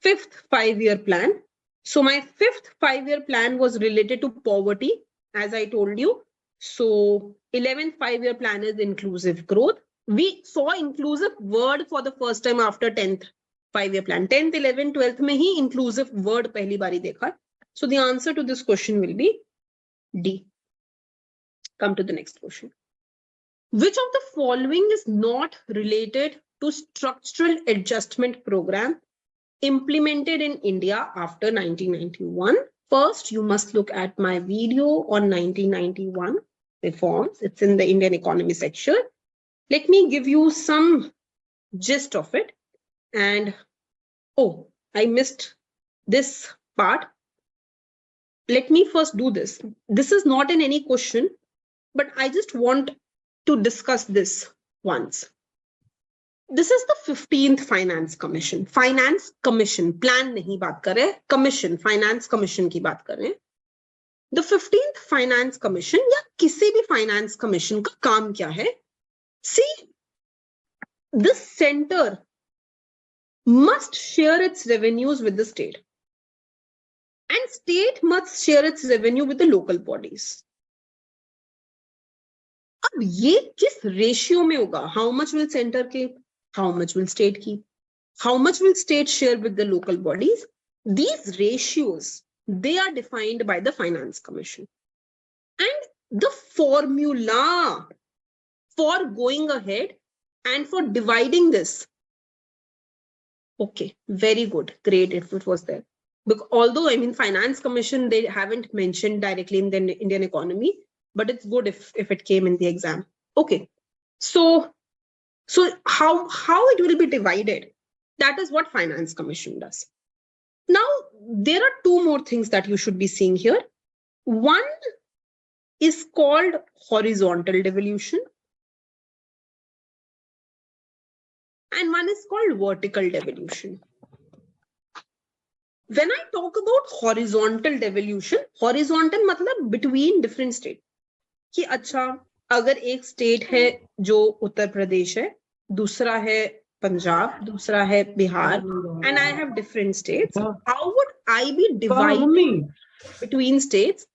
5th five-year plan. So my 5th five-year plan was related to poverty, as I told you. So 11th five-year plan is inclusive growth. We saw inclusive word for the first time after 10th five-year plan. 10th, 11th, 12th में ही inclusive word पहली बारी देखा. So the answer to this question will be D. Come to the next question. Which of the following is not related to structural adjustment program implemented in India after 1991? First, you must look at my video on 1991 reforms. It's in the Indian economy section. Let me give you some gist of it. And oh, I missed this part. Let me first do this. This is not in any question, but I just want to discuss this once. This is the 15th Finance Commission. Finance Commission, plan nahi baat kar rahe, commission, Finance Commission ki baat kar rahe. The 15th Finance Commission या किसी भी Finance Commission का काम क्या है? See, the center must share its revenues with the state, and state must share its revenue with the local bodies. अब ये किस रेशियो में होगा? How much will center keep? How much will state keep? How much will state share with the local bodies? These ratios, they are defined by the Finance Commission. And the formula for going ahead and for dividing this, okay, very good, great if it was there. Because although, I mean, Finance Commission, they haven't mentioned directly in the Indian economy, but it's good if it came in the exam. Okay, so how it will be divided? That is what Finance Commission does. Now, there are two more things that you should be seeing here. One is called horizontal devolution, and one is called vertical devolution. When I talk about horizontal devolution, horizontal मतलब between different states. कि अच्छा अगर एक state है जो उत्तर प्रदेश है, दूसरा है पंजाब, दूसरा है Bihar, and I have different states, how would I be dividing between states?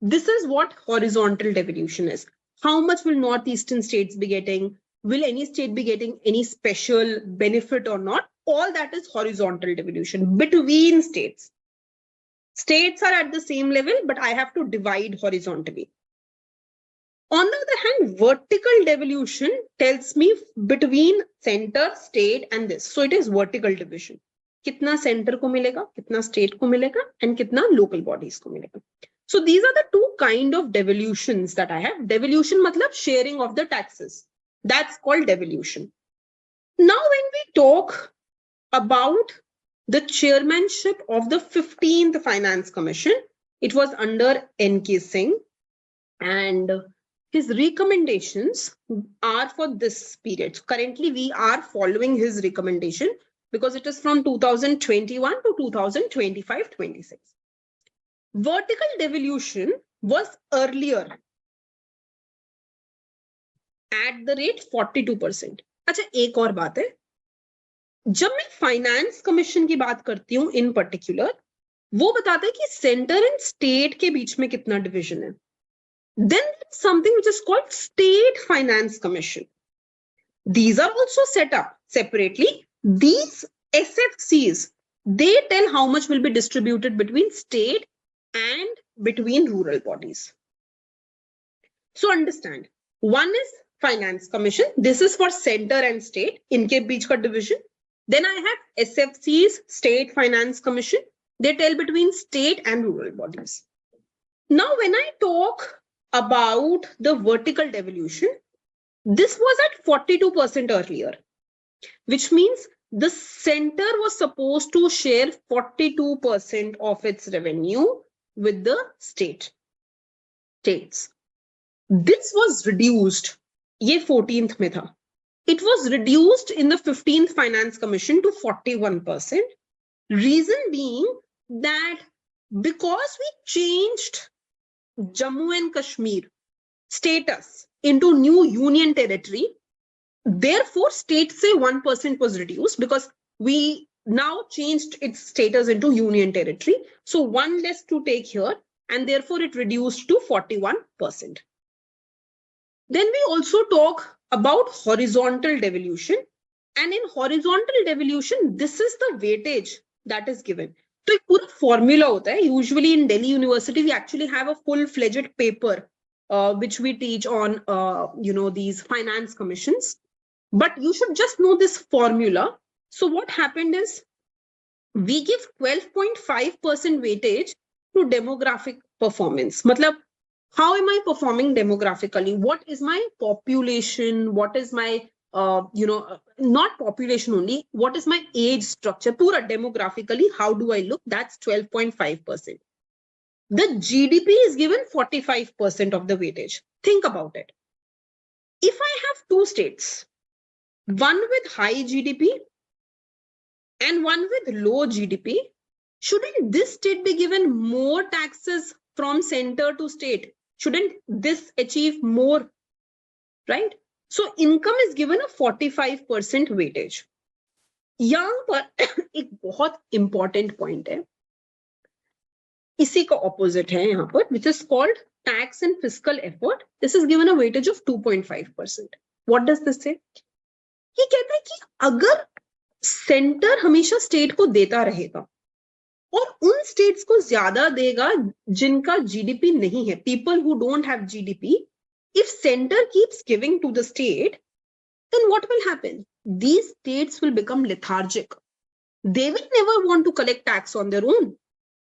This is what horizontal devolution is. How much will northeastern states be getting? Will any state be getting any special benefit or not? All that is horizontal devolution between states. States are at the same level, but I have to divide horizontally. On the other hand, vertical devolution tells me between center, state, and this. So it is vertical division. Kitna center ko milega, kitna state ko milega, and kitna local bodies ko milega. So these are the two kind of devolutions that I have. Devolution matlab sharing of the taxes. That's called devolution. Now, when we talk about the chairmanship of the 15th Finance Commission, it was under N.K. Singh, and his recommendations are for this period. So currently, we are following his recommendation because it is from 2021 to 2025-26. Vertical devolution was earlier at the rate 42%. अच्छा, एक और बात है, जब मैं finance commission की बात करती हूँ इन पर्टिकुलर, वो बताता है कि सेंटर एंड स्टेट के बीच में कितना डिविजन है. Then there's something which is called State Finance Commission. These are also set up separately. These SFCs, they tell how much will be distributed between state and between rural bodies. So understand, one is Finance Commission. This is for center and state, inke beech ka division. Then I have SFCs, State Finance Commission. They tell between state and rural bodies. Now, when I talk about the vertical devolution, this was at 42% earlier, which means the center was supposed to share 42% of its revenue with the states. This was reduced. ये 14th में था. It was reduced in the 15th Finance Commission to 41%. Reason being that because we changed Jammu and Kashmir status into new union territory, therefore state say 1% was reduced because we now changed its status into union territory. So one less to take here, and therefore it reduced to 41%. Then we also talk about horizontal devolution, and in horizontal devolution, this is the weightage that is given. तो एक पूरा formula होता है. Usually in Delhi University, we actually have a full-fledged paper which we teach on, these finance commissions. But you should just know this formula. So what happened is we give 12.5% weightage to demographic performance. Matlab, how am I performing demographically? What is my population? What is my not population only, what is my age structure? Pura demographically, how do I look? That's 12.5%. The GDP is given 45% of the weightage. Think about it. If I have two states, one with high GDP and one with low GDP, shouldn't this state be given more taxes from center to state? Shouldn't this achieve more, right? So income is given a 45% weightage. यहाँ पर एक बहुत important point है, इसी का opposite है यहाँ पर, which is called tax and fiscal effort. This is given a weightage of 2.5%. What does this say? ये कहता है कि अगर सेंटर हमेशा स्टेट को देता रहेगा और उन स्टेट्स को ज्यादा देगा जिनका जीडीपी नहीं है, people who don't have GDP, if center keeps giving to the state, then what will happen? These states will become lethargic. They will never want to collect tax on their own.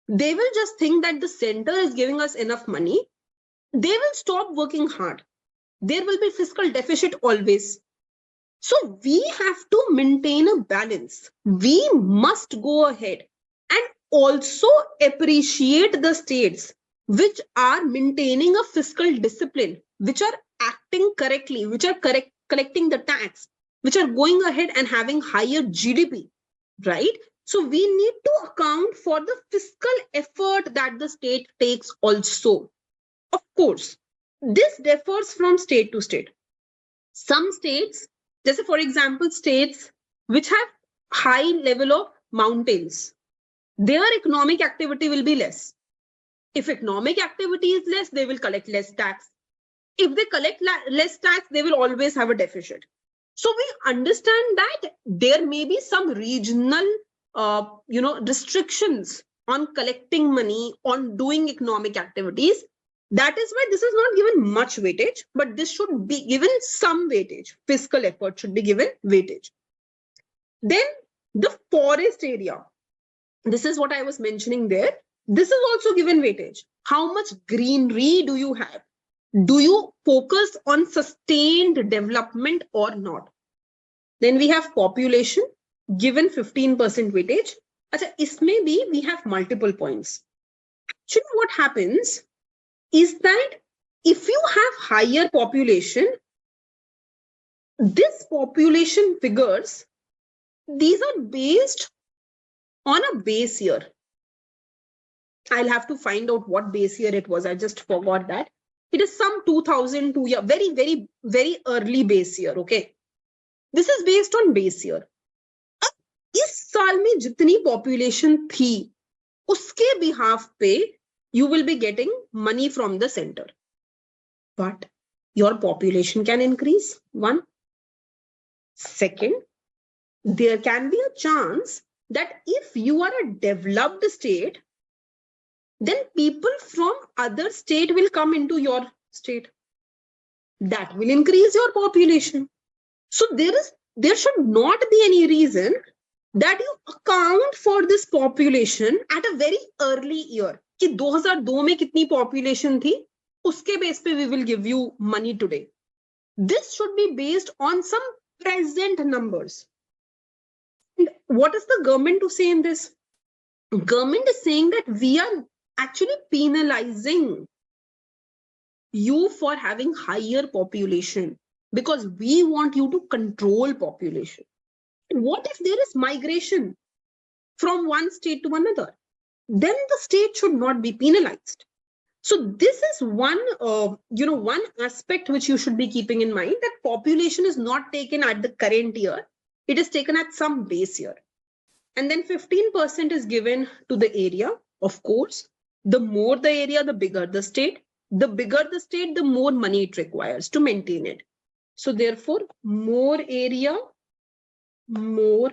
They will just think that the center is giving us enough money. They will stop working hard. There will be fiscal deficit always. So we have to maintain a balance. We must go ahead and also appreciate the states which are maintaining a fiscal discipline, which are acting correctly, which are collecting the tax, which are going ahead and having higher GDP, right? So we need to account for the fiscal effort that the state takes also. Of course, this differs from state to state. Some states, just for example, states which have high level of mountains, their economic activity will be less. If economic activity is less, they will collect less tax. If they collect less tax, they will always have a deficit. So we understand that there may be some regional restrictions on collecting money, on doing economic activities. That is why this is not given much weightage, but this should be given some weightage. Fiscal effort should be given weightage. Then the forest area. This is what I was mentioning there. This is also given weightage. How much greenery do you have? Do you focus on sustained development or not? Then we have population, given 15% weightage. Achha, isme bhi we have multiple points. Actually, what happens is that if you have higher population, this population figures, these are based on a base year. I'll have to find out what base year it was. I just forgot that. It is some 2002 year, very, very, very early base year. Okay. This is based on base year. अब इस साल में जितनी population थी, उसके behalf पे you will be getting money from the center. But your population can increase. One. Second, there can be a chance that if you are a developed state, then people from other state will come into your state. That will increase your population. So there should not be any reason that you account for this population at a very early year. कि 2002 में कितनी population थी, उसके base पे we will give you money today. This should be based on some present numbers. And what is the government to say in this? Government is saying that we are actually penalizing you for having higher population because we want you to control population. What if there is migration from one state to another? Then the state should not be penalized. So this is one aspect which you should be keeping in mind, that population is not taken at the current year. It is taken at some base year. And then 15% is given to the area. Of course, the more the area, the bigger the state. The bigger the state, the more money it requires to maintain it. So therefore, more area, more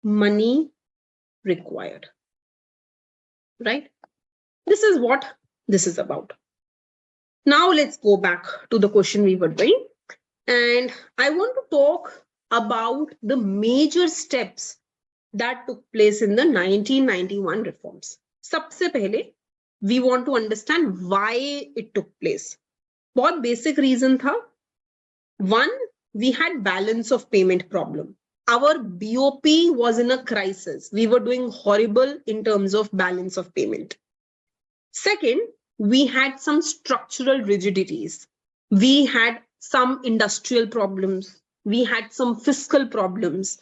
money required. Right? This is what this is about. Now let's go back to the question we were doing. And I want to talk about the major steps that took place in the 1991 reforms. Sabse pehle, we want to understand why it took place. बहुत basic reason था. One, we had balance of payment problem. Our BOP was in a crisis. We were doing horrible in terms of balance of payment. Second, we had some structural rigidities. We had some industrial problems. We had some fiscal problems.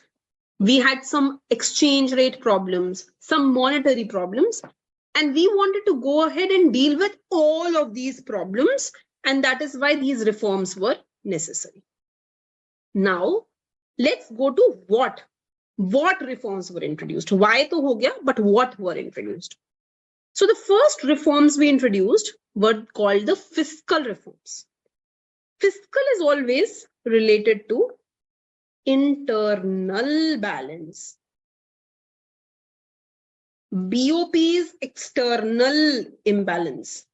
We had some exchange rate problems, some monetary problems. And we wanted to go ahead and deal with all of these problems. And that is why these reforms were necessary. Now, let's go to what what reforms were introduced. Why to ho gaya, but what were introduced. So the first reforms we introduced were called the fiscal reforms. Fiscal is always related to internal balance. BOP is external imbalance.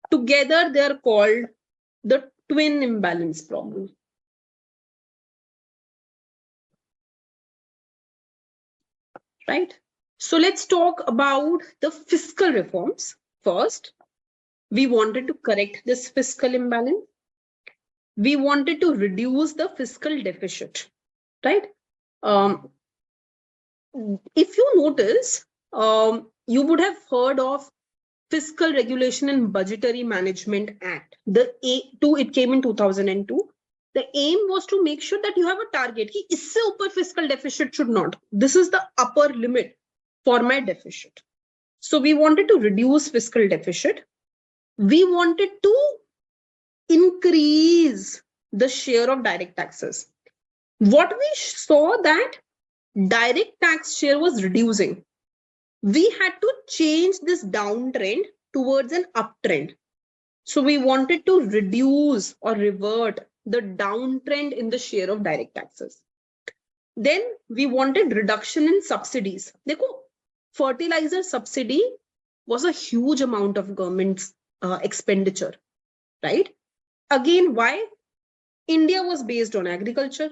Together they are called the twin imbalance problem. Right? So let's talk about the fiscal reforms. First, we wanted to correct this fiscal imbalance. We wanted to reduce the fiscal deficit, right? If you notice, you would have heard of Fiscal Regulation and Budgetary Management Act. It came in 2002. The aim was to make sure that you have a target. Ki isse upar fiscal deficit should not. This is the upper limit for my deficit. So we wanted to reduce fiscal deficit. We wanted to increase the share of direct taxes. What we saw that direct tax share was reducing. We had to change this downtrend towards an uptrend. So we wanted to reduce or revert the downtrend in the share of direct taxes. Then we wanted reduction in subsidies. Dekho, fertilizer subsidy was a huge amount of government's expenditure, right? Again, why? India was based on agriculture.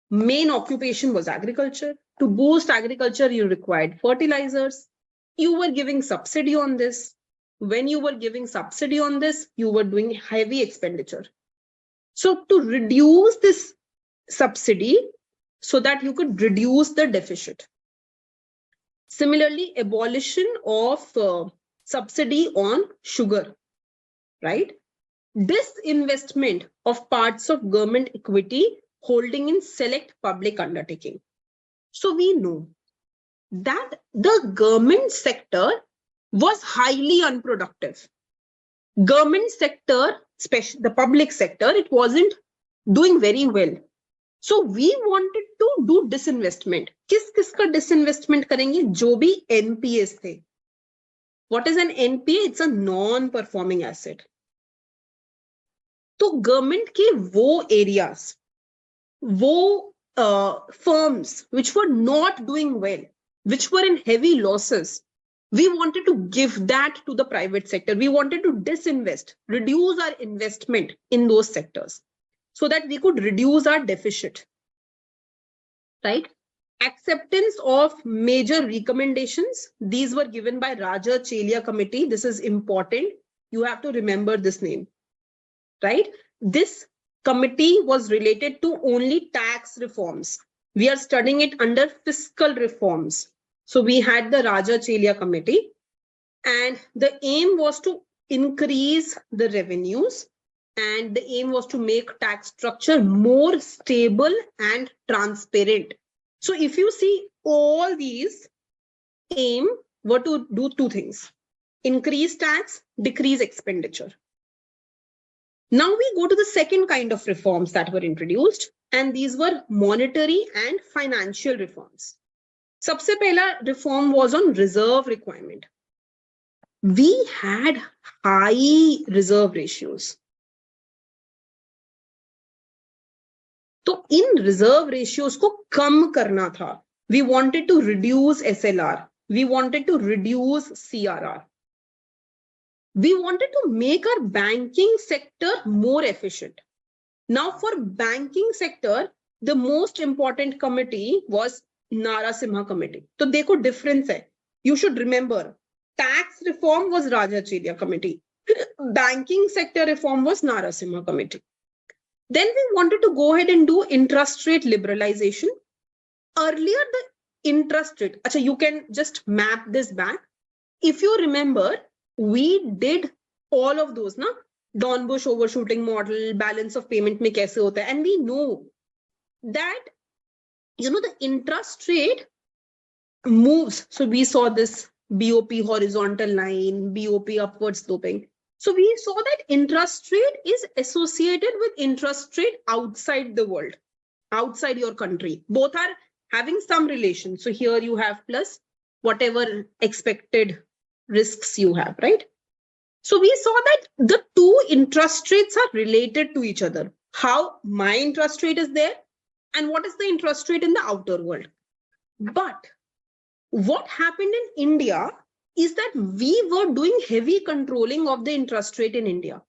Main occupation was agriculture. To boost agriculture, you required fertilizers. You were giving subsidy on this. When you were giving subsidy on this, you were doing heavy expenditure. So to reduce this subsidy so that you could reduce the deficit. Similarly, abolition of subsidy on sugar, right? Disinvestment of parts of government equity holding in select public undertaking. So we know that the government sector was highly unproductive. Government sector, especially the public sector, it wasn't doing very well. So we wanted to do disinvestment. किस disinvestment करेंगे? जो भी NPAs थे. What is an NPA? It's a non-performing asset. तो government के वो areas, वो firms which were not doing well, which were in heavy losses, we wanted to give that to the private sector. We wanted to disinvest, reduce our investment in those sectors so that we could reduce our deficit, right? Acceptance of major recommendations. These were given by Raja Chelia Committee. This is important. You have to remember this name, right? This committee was related to only tax reforms. We are studying it under fiscal reforms. So we had the Raja Chelia Committee, and the aim was to increase the revenues, and the aim was to make tax structure more stable and transparent. So if you see, all these aim were to do two things: increase tax, decrease expenditure. Now we go to the second kind of reforms that were introduced, and these were monetary and financial reforms. Sabse pehla reform was on reserve requirement. We had high reserve ratios. तो इन reserve ratios को कम करना था. We wanted to reduce SLR. We wanted to reduce CRR. We wanted to make our banking sector more efficient. Now for banking sector, the most important committee was Narasimha Committee. So देखो difference है. You should remember, tax reform was Raja Chelia Committee. Banking sector reform was Narasimha Committee. Then we wanted to go ahead and do interest rate liberalization. Earlier, the interest rate, achha, you can just map this back. If you remember, we did all of those, na? Dornbusch overshooting model, balance of payment mein kaise hota hai, and we know that, you know, the interest rate moves. So we saw this BOP horizontal line, BOP upward sloping. So we saw that interest rate is associated with interest rate outside the world, outside your country. Both are having some relation. So here you have plus whatever expected risks you have, right? So we saw that the two interest rates are related to each other. How my interest rate is there and what is the interest rate in the outer world. But what happened in India is that we were doing heavy controlling of the interest rate in India.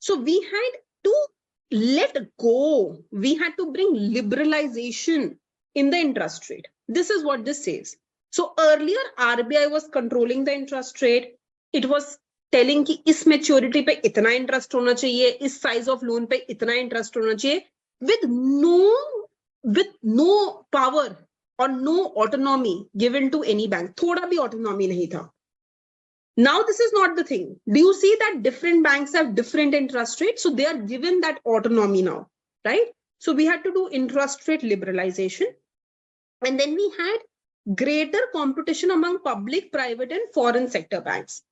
So we had to let go. We had to bring liberalization in the interest rate. This is what this says. So earlier RBI was controlling the interest rate. It was telling कि इस maturity पे इतना interest होना चाहिए, इस size of loan पे इतना interest होना चाहिए, with no power or no autonomy given to any bank. थोड़ा भी autonomy नहीं था. Now this is not the thing. Do you see that different banks have different interest rates? So they are given that autonomy now, right? So we had to do interest rate liberalization. And then we had greater competition among public, private, and foreign sector banks.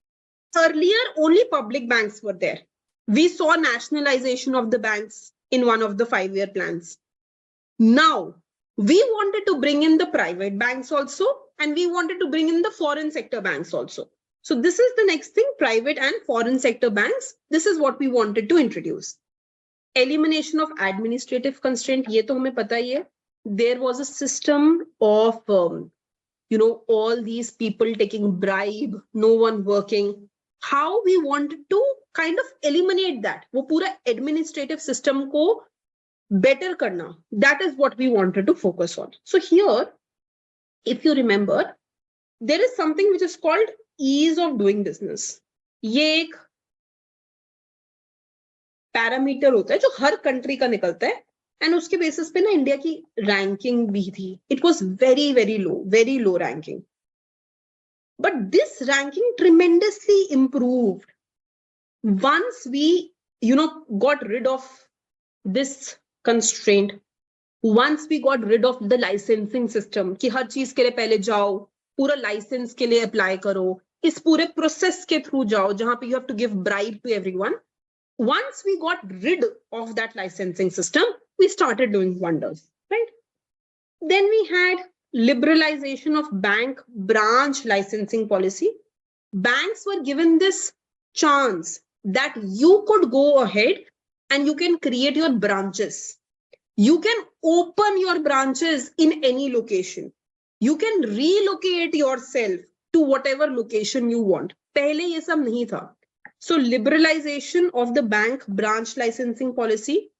Earlier, only public banks were there. We saw nationalization of the banks in one of the 5-year plans. Now, we wanted to bring in the private banks also, and we wanted to bring in the foreign sector banks also. So this is the next thing, private and foreign sector banks. This is what we wanted to introduce. Elimination of administrative constraint, ye to hume pata hi hai. There was a system of, all these people taking bribe, no one working. How we wanted to kind of eliminate that. वो पूरा administrative system को better karna. That is what we wanted to focus on. So here, if you remember, there is something which is called ease of doing business. ये एक parameter होता है जो हर country का निकलता है एंड उसके बेसिस पे ना इंडिया की रैंकिंग भी थी. It was very low ranking, but this ranking tremendously improved once we got rid of this constraint. Once we got rid of the licensing system कि हर चीज के लिए पहले जाओ, पूरा लाइसेंस के लिए अप्लाई करो, इस पूरे प्रोसेस के थ्रू जाओ जहां पे you have to give bribe to everyone. Once we got rid of that licensing system, we started doing wonders, right? Then we had liberalization of bank branch licensing policy. Banks were given this chance that you could go ahead and you can create your branches. You can open your branches in any location. You can relocate yourself to whatever location you want. पहले ये सब नहीं था. So liberalization of the bank branch licensing policy.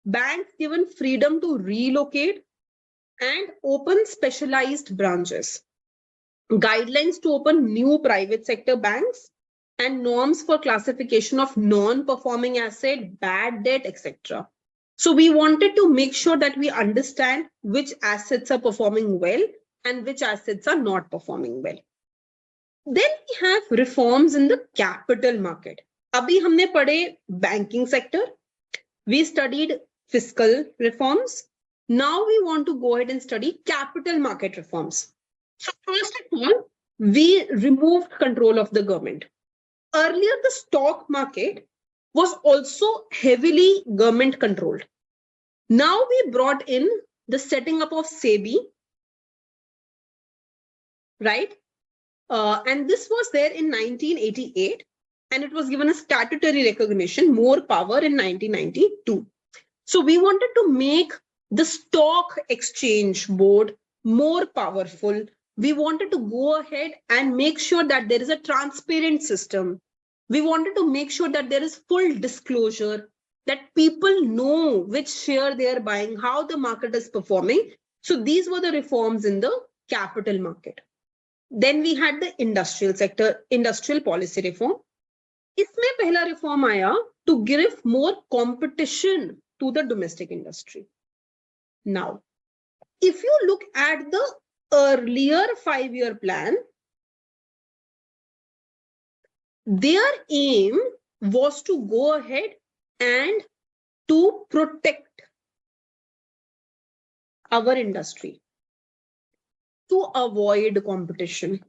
Banks given freedom to relocate and open specialized branches. Guidelines to open new private sector banks and norms for classification of non-performing asset, bad debt, etc. So we wanted to make sure that we understand which assets are performing well and which assets are not performing well. Then we have reforms in the capital market. Abhi humne padhe banking sector. We studied fiscal reforms. Now we want to go ahead and study capital market reforms. So first of all, we removed control of the government. Earlier, the stock market was also heavily government controlled. Now we brought in the setting up of SEBI, right? And this was there in 1988, and it was given a statutory recognition, more power in 1992. So we wanted to make the stock exchange board more powerful. We wanted to go ahead and make sure that there is a transparent system. We wanted to make sure that there is full disclosure, that people know which share they are buying, how the market is performing. So these were the reforms in the capital market. Then we had the industrial sector, industrial policy reform. इसमें पहला reform आया to give more competition to the domestic industry. Now, if you look at the earlier 5-year plan, their aim was to go ahead and to protect our industry, to avoid competition.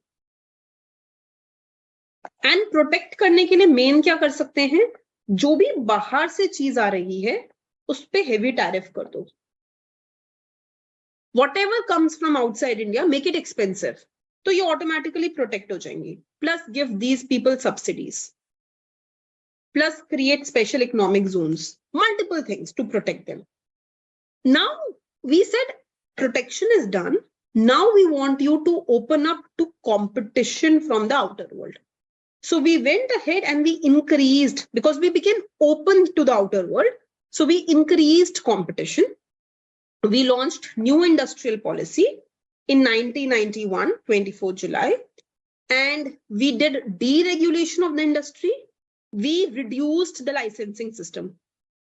And protect करने के लिए main क्या कर सकते हैं, जो भी बाहर से चीज आ रही है उस पे हेवी टैरिफ कर दो. Whatever comes from outside India, make it expensive. तो ये ऑटोमेटिकली प्रोटेक्ट हो जाएंगी. Plus give these people subsidies, plus create special economic zones, multiple things to protect them. Now we said protection is done. Now we want you to open up to competition from the outer world. So we went ahead and we increased, because we became open to the outer world. So we increased competition. We launched new industrial policy in 1991, 24 July. And we did deregulation of the industry. We reduced the licensing system.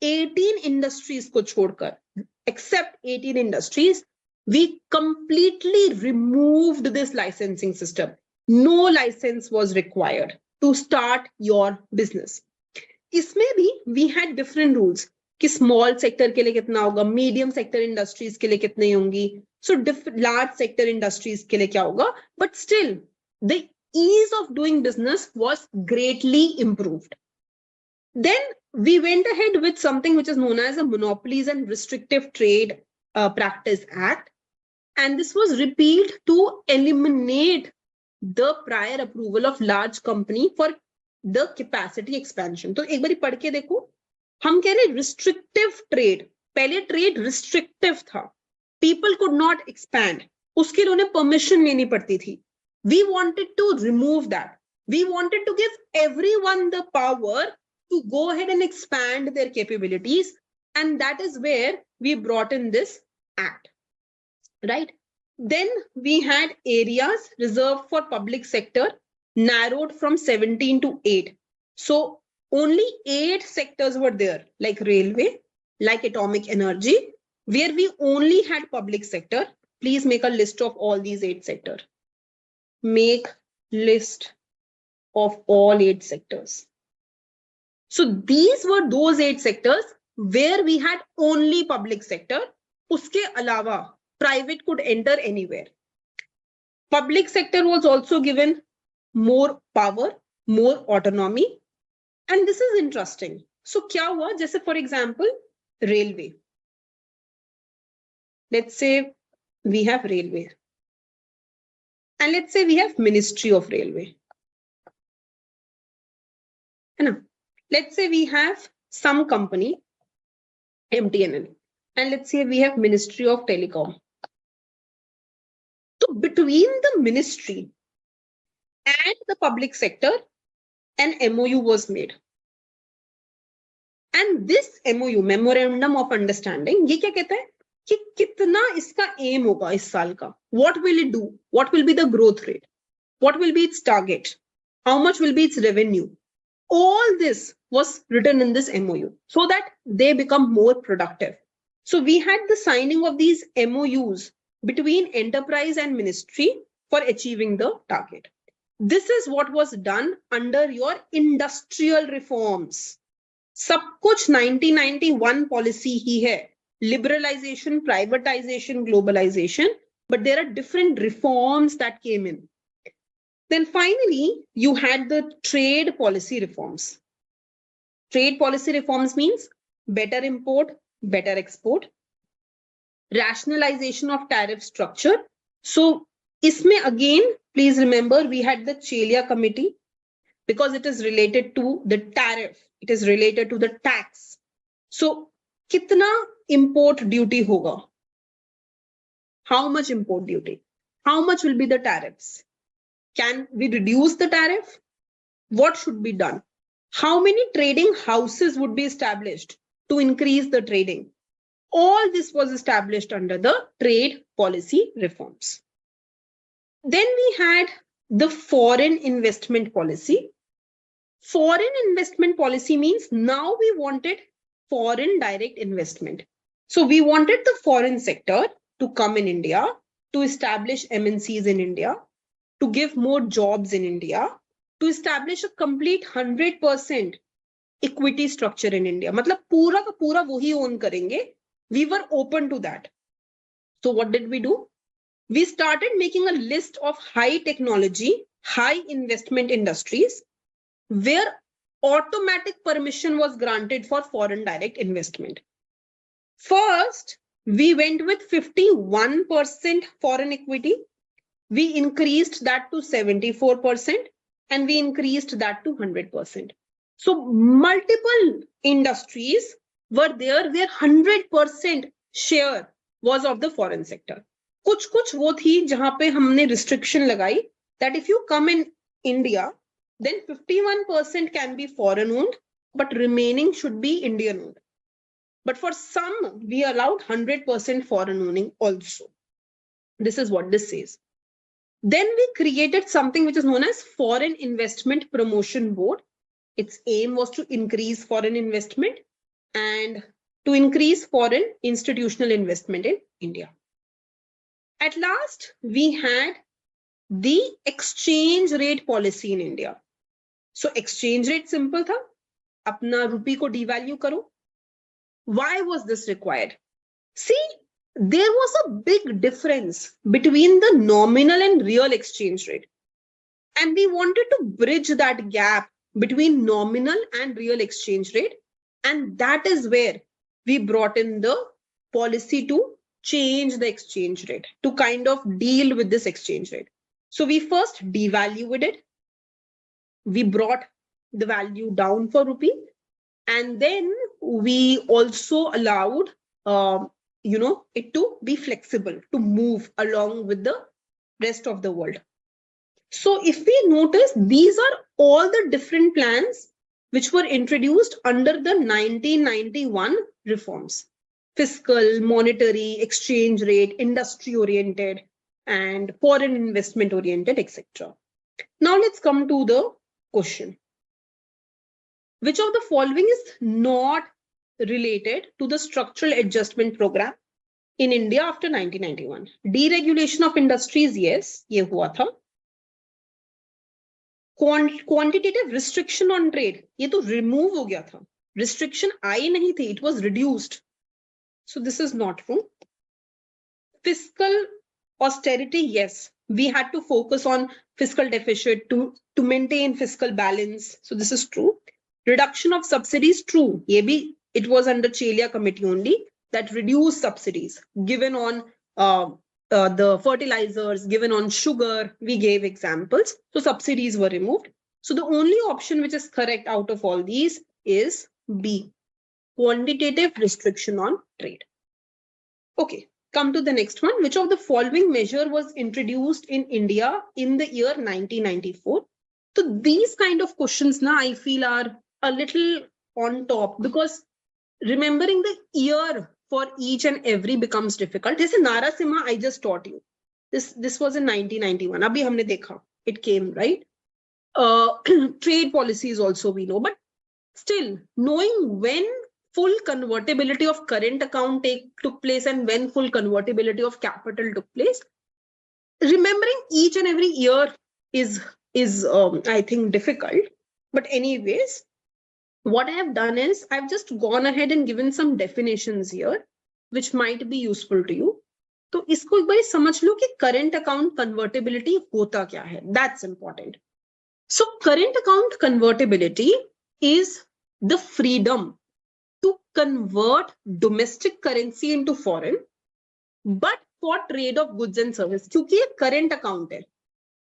18 industries ko chhodkar, except 18 industries, we completely removed this licensing system. No license was required to start your business. इसमें भी we had different rules कि small sector के लिए कितना होगा, medium sector industries के लिए कितनी होंगी, so large sector industries के लिए क्या होगा, but still the ease of doing business was greatly improved. Then we went ahead with something which is known as a Monopolies and Restrictive Trade Practice Act. And this was repealed to eliminate the prior approval of large company for the capacity expansion. तो एक बारी पढ़ के देखो, हम कह रहे restrictive trade. पहले trade restrictive था. People could not expand. उसके लिए उन्हें permission लेनी पड़ती थी. We wanted to remove that. We wanted to give everyone the power to go ahead and expand their capabilities. And that is where we brought in this act. Right? Then we had areas reserved for public sector narrowed from 17 to 8. So only 8 sectors were there, like railway, like atomic energy, where we only had public sector. Please make a list of all these 8 sectors. Make list of all 8 sectors. So these were those 8 sectors where we had only public sector. Uske alawa, private could enter anywhere. Public sector was also given more power, more autonomy. And this is interesting. So kya hua? Jaise for example, railway. Let's say we have railway. And let's say we have Ministry of Railway. Let's say we have some company, MTNL. And let's say we have Ministry of Telecom. So between the ministry and the public sector, an MOU was made. And this MOU, Memorandum of Understanding, ये क्या कहता है कि कितना इसका aim होगा इस साल का? What will it do? What will be the growth rate? What will be its target? How much will be its revenue? All this was written in this MOU so that they become more productive. So we had the signing of these MOUs between enterprise and ministry for achieving the target. This is what was done under your industrial reforms. सब कुछ 1991 policy ही है. Liberalization, privatization, globalization, but there are different reforms that came in. Then finally, you had the trade policy reforms. Trade policy reforms means better import, better export, rationalization of tariff structure. So, isme again, please remember, we had the Chelia committee because it is related to the tariff. It is related to the tax. So, kitna import duty hoga? How much import duty? How much will be the tariffs? Can we reduce the tariff? What should be done? How many trading houses would be established to increase the trading? All this was established under the trade policy reforms. Then we had the foreign investment policy. Foreign investment policy means now we wanted foreign direct investment. So we wanted the foreign sector to come in India, to establish MNCs in India, to give more jobs in India, to establish a complete 100% equity structure in India. मतलब पूरा का पूरा वही own करेंगे. We were open to that. So what did we do? We started making a list of high technology, high investment industries where automatic permission was granted for foreign direct investment. First, we went with 51% foreign equity. We increased that to 74% and we increased that to 100%. So multiple industries were there where 100% share was of the foreign sector. कुछ वो थी जहां पे हमने restriction लगाई that if you come in India, then 51% can be foreign owned, but remaining should be Indian owned. But for some, we allowed 100% foreign owning also. This is what this says. Then we created something which is known as Foreign Investment Promotion Board. Its aim was to increase foreign investment and to increase foreign institutional investment in India. At last, we had the exchange rate policy in India. So exchange rate simple tha, apna rupee ko devalue karo. Why was this required? See, there was a big difference between the nominal and real exchange rate. And we wanted to bridge that gap between nominal and real exchange rate. And that is where we brought in the policy to change the exchange rate, to kind of deal with this exchange rate. So we first devalued it. We brought the value down for rupee. And then we also allowed it to be flexible, to move along with the rest of the world. So if we notice, these are all the different plans which were introduced under the 1991 reforms: fiscal, monetary, exchange rate, industry oriented, and foreign investment oriented, etc. Now let's come to the question. Which of the following is not related to the structural adjustment program in India after 1991? Deregulation of industries, yes, ye hua tha. Quantitative restriction on trade, ye to remove ho gaya tha. Restriction aayi nahi thi, it was reduced. So this is not true. Fiscal austerity, yes, we had to focus on fiscal deficit to maintain fiscal balance. So this is true. Reduction of subsidies, true. Ye bhi, it was under Chelia committee only that reduced subsidies given on the fertilizers, given on sugar. We gave examples. So subsidies were removed. So the only option which is correct out of all these is B, quantitative restriction on trade. Okay, come to the next one. Which of the following measure was introduced in India in the year 1994? So these kind of questions now I feel are a little on top, because remembering the year for each and every becomes difficult. This is Narasimha, I just taught you. This was in 1991. Abhi humne dekha. It came, right? Trade policies also we know, but still knowing when full convertibility of current account took place and when full convertibility of capital took place, remembering each and every year is I think difficult. But anyways, what I have done is I've just gone ahead and given some definitions here, which might be useful to you. So isko ek baar samajh lo ki current account convertibility hota kya hai. That's important. So current account convertibility is the freedom to convert domestic currency into foreign, but for trade of goods and service. Kyunki ye current account hai.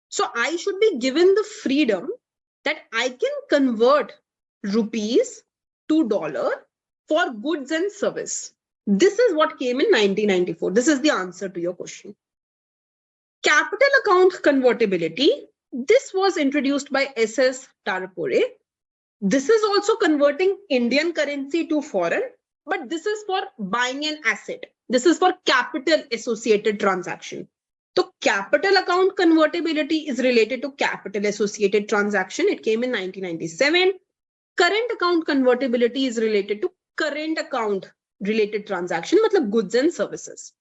So I should be given the freedom that I can convert rupees to dollar for goods and service. This is what came in 1994. This is the answer to your question. Capital account convertibility. This was introduced by S.S. Tarapore. This is also converting Indian currency to foreign, but this is for buying an asset. This is for capital associated transaction. So capital account convertibility is related to capital associated transaction. It came in 1997. Current account convertibility is related to current account related transaction, matlab goods and services.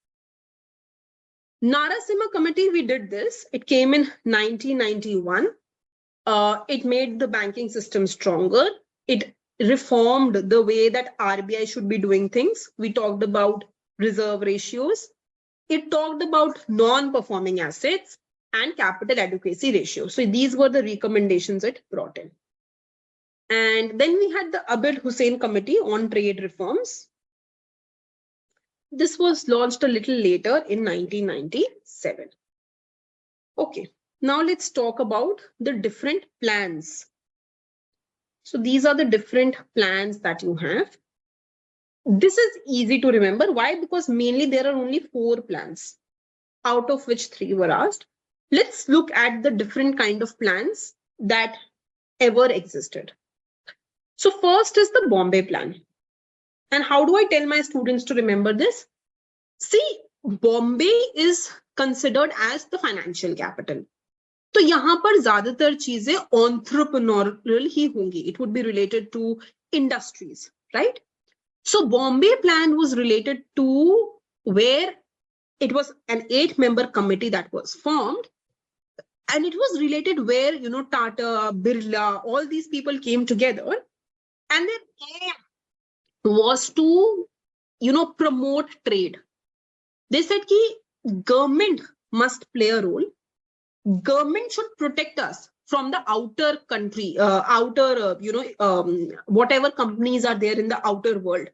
Narasimha committee, we did this. It came in 1991. It made the banking system stronger. It reformed the way that RBI should be doing things. We talked about reserve ratios. It talked about non-performing assets and capital adequacy ratio. So these were the recommendations it brought in. And then we had the Abid Hussain Committee on Trade Reforms. This was launched a little later in 1997. Okay, now let's talk about the different plans. So these are the different plans that you have. This is easy to remember. Why? Because mainly there are only 4 plans, out of which 3 were asked. Let's look at the different kind of plans that ever existed. So first is the Bombay plan. And how do I tell my students to remember this? See, Bombay is considered as the financial capital. तो यहाँ पर ज्यादातर चीजें entrepreneurial ही होंगी. It would be related to industries, right? So Bombay plan was related to where it was an 8-member committee that was formed, and it was related where, you know, Tata, Birla, all these people came together, and their aim was to, you know, promote trade. They said that government must play a role. Government should protect us from the outer country, whatever companies are there in the outer world.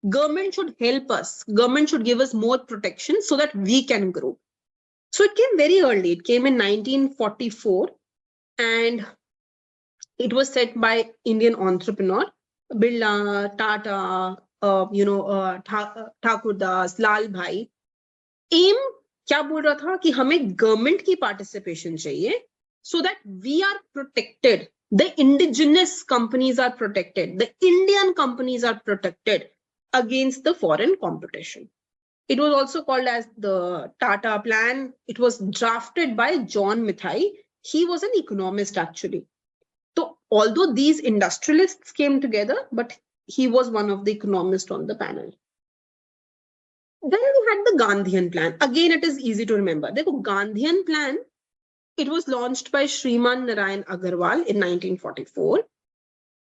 Government should help us. Government should give us more protection so that we can grow. So it came very early. It came in 1944, and it was set by Indian entrepreneur Birla, Tata, Thakur Das, Lal Bhai. Aim क्या बोल रहा था कि हमें government की participation चाहिए so that we are protected. The indigenous companies are protected. The Indian companies are protected against the foreign competition. It was also called as the Tata Plan. It was drafted by John Mithai. He was an economist actually. So although these industrialists came together, but he was one of the economists on the panel. Then we had the Gandhian plan. Again, it is easy to remember. The Gandhian plan, it was launched by Shriman Narayan Agarwal in 1944.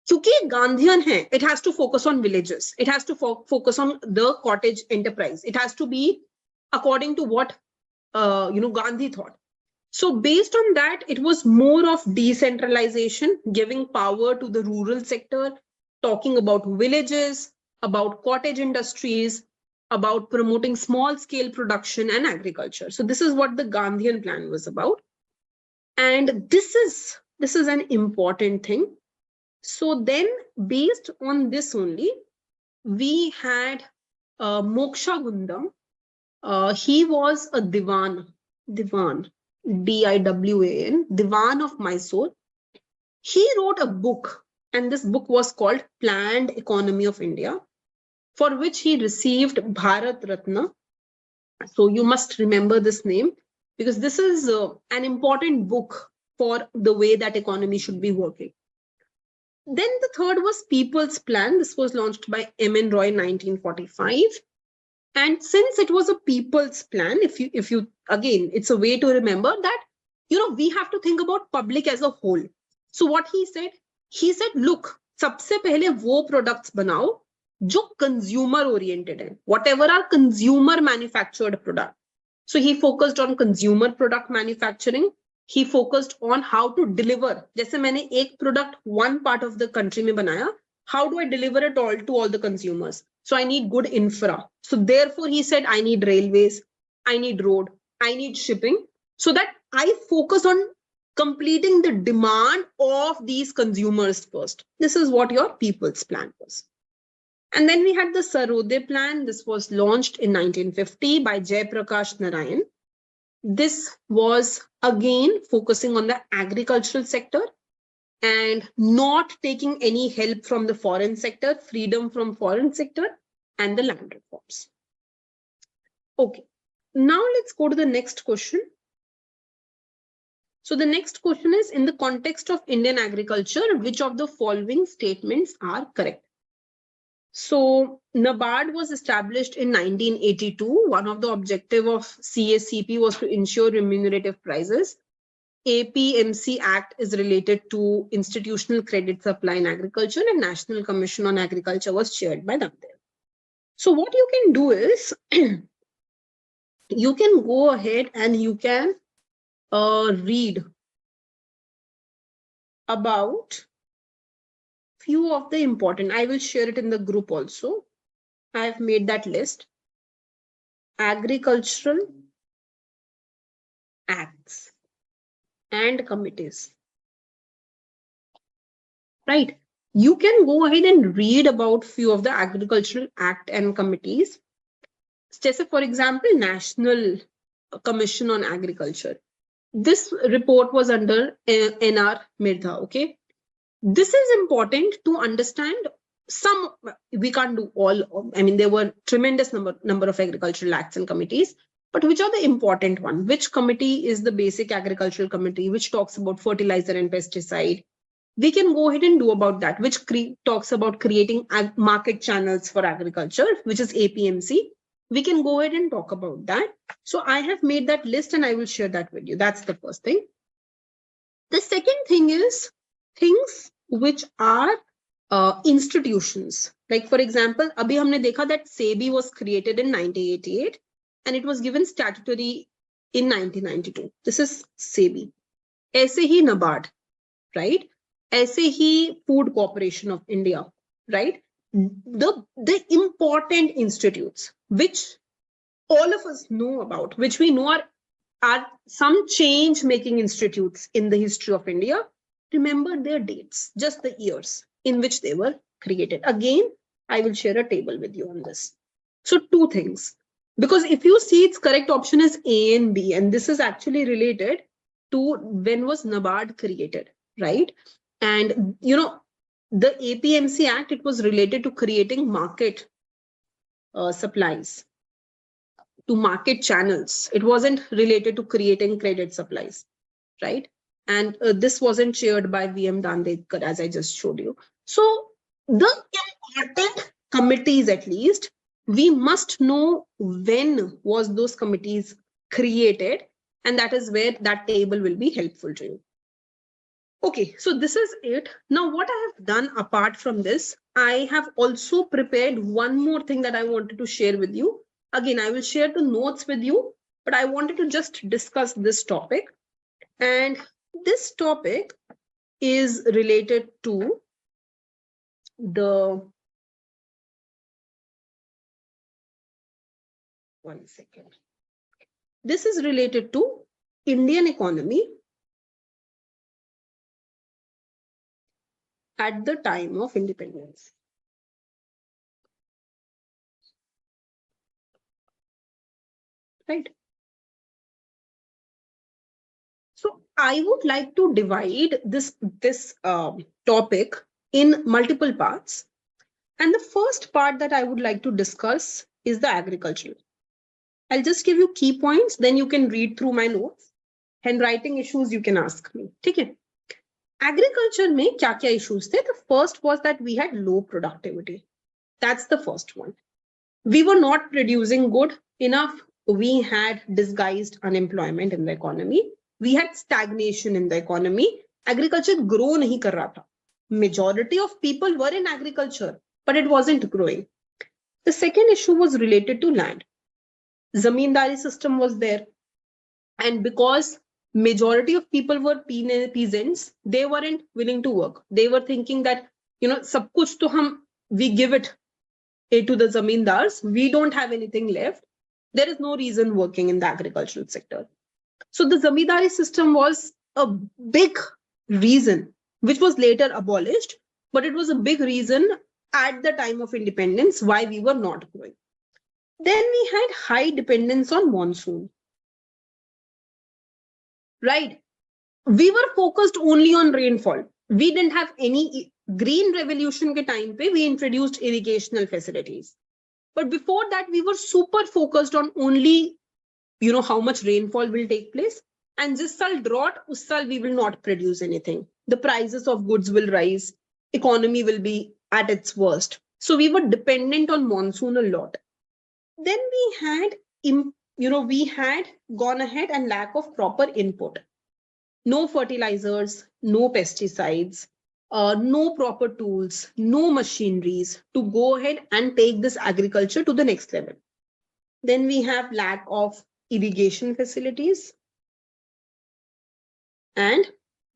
Kyunki Gandhian hai, it has to focus on villages. It has to focus on the cottage enterprise. It has to be according to what Gandhi thought. So based on that, it was more of decentralization, giving power to the rural sector, talking about villages, about cottage industries, about promoting small scale production and agriculture. So this is what the Gandhian plan was about. And this is an important thing. So then based on this only, we had Moksha Gundam. He was a Diwan, D-I-W-A-N, Diwan of Mysore. He wrote a book, and this book was called Planned Economy of India, for which he received Bharat Ratna. So you must remember this name because this is an important book for the way that economy should be working. Then the third was People's Plan. This was launched by M.N. Roy in 1945. And since it was a people's plan, if you again, it's a way to remember that, we have to think about public as a whole. So what he said, look, सबसे पहले वो products बनाओ जो consumer oriented है, whatever are consumer manufactured product. So he focused on consumer product manufacturing. He focused on how to deliver. जैसे मैंने एक product one part of the country में बनाया, how do I deliver it all to all the consumers? So I need good infra. So therefore he said, I need railways, I need road, I need shipping, so that I focus on completing the demand of these consumers first. This is what your people's plan was. And then we had the Sarvodaya plan. This was launched in 1950 by Jayaprakash Narayan. This was again focusing on the agricultural sector and not taking any help from the foreign sector, freedom from foreign sector, and the land reforms. Okay, now let's go to the next question. So the next question is, in the context of Indian agriculture, which of the following statements are correct? So NABARD was established in 1982. One of the objectives of CACP was to ensure remunerative prices. APMC Act is related to institutional credit supply in agriculture, and National Commission on Agriculture was chaired by Damdel. So what you can do is, you can go ahead and you can read about few of the important, I will share it in the group also. I have made that list. Agricultural acts and committees. Right. You can go ahead and read about few of the agricultural act and committees. Just for example, National Commission on Agriculture. This report was under NR Mirdha. Okay. This is important to understand. Some, we can't do all. I mean, there were tremendous number of agricultural acts and committees, but which are the important one? Which committee is the basic agricultural committee, which talks about fertilizer and pesticide? We can go ahead and do about that, which talks about creating market channels for agriculture, which is APMC. We can go ahead and talk about that. So I have made that list and I will share that with you. That's the first thing. The second thing is things which are institutions. Like for example, abhi humne dekha that SEBI was created in 1988 and it was given statutory in 1992. This is SEBI. Aise hi NABARD, right? Aise hi Food Corporation of India, right? The important institutes which all of us know about, which we know are some change-making institutes in the history of India. Remember their dates, just the years in which they were created. Again, I will share a table with you on this. So two things, because if you see, its correct option is A and B, and this is actually related to when was NABARD created, right? And you know, the APMC Act, it was related to creating market supplies, to market channels. It wasn't related to creating credit supplies, right? And this wasn't chaired by VM Dandekar, as I just showed you. So the important committees, at least, we must know when was those committees created, and that is where that table will be helpful to you. Okay, so this is it. Now, what I have done apart from this, I have also prepared one more thing that I wanted to share with you. Again, I will share the notes with you, but I wanted to just discuss this topic. And this topic is related to the, one second. This is related to Indian economy at the time of independence. Right. So I would like to divide this topic in multiple parts. And the first part that I would like to discuss is the agricultural. I'll just give you key points, then you can read through my notes. Handwriting issues, you can ask me. Okay. Agriculture mein kya issues the? The first was that we had low productivity. That's the first one. We were not producing good enough. We had disguised unemployment in the economy. We had stagnation in the economy. Agriculture grow nahi kar raha tha. Majority of people were in agriculture, but it wasn't growing. The second issue was related to land. Zamindari system was there. And because majority of people were peasants, they weren't willing to work. They were thinking that, you know, sab kuch to we give it to the zamindars. We don't have anything left. There is no reason working in the agricultural sector. So the zamindari system was a big reason, which was later abolished, but it was a big reason at the time of independence why we were not growing. Then we had high dependence on monsoon. Right? We were focused only on rainfall. We didn't have any green revolution ke time pe, we introduced irrigational facilities. But before that, we were super focused on only, you know, how much rainfall will take place. And jis saal drought, us saal we will not produce anything. The prices of goods will rise. Economy will be at its worst. So we were dependent on monsoon a lot. Then we had, we had gone ahead and lack of proper input. No fertilizers, no pesticides, no proper tools, no machineries to go ahead and take this agriculture to the next level. Then we have lack of irrigation facilities and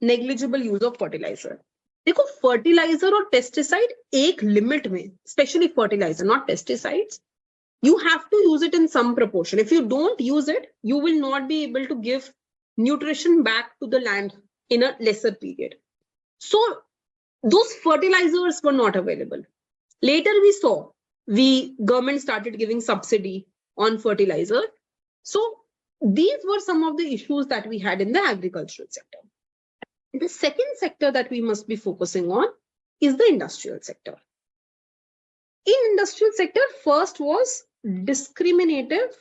negligible use of fertilizer. देखो fertiliser और pesticide एक limit में, specially fertiliser, not pesticides, you have to use it in some proportion. If you don't use it, you will not be able to give nutrition back to the land in a lesser period. So those fertilizers were not available. Later we saw government started giving subsidy on fertilizer. So these were some of the issues that we had in the agricultural sector. The second sector that we must be focusing on is the industrial sector. In industrial sector, first was discriminative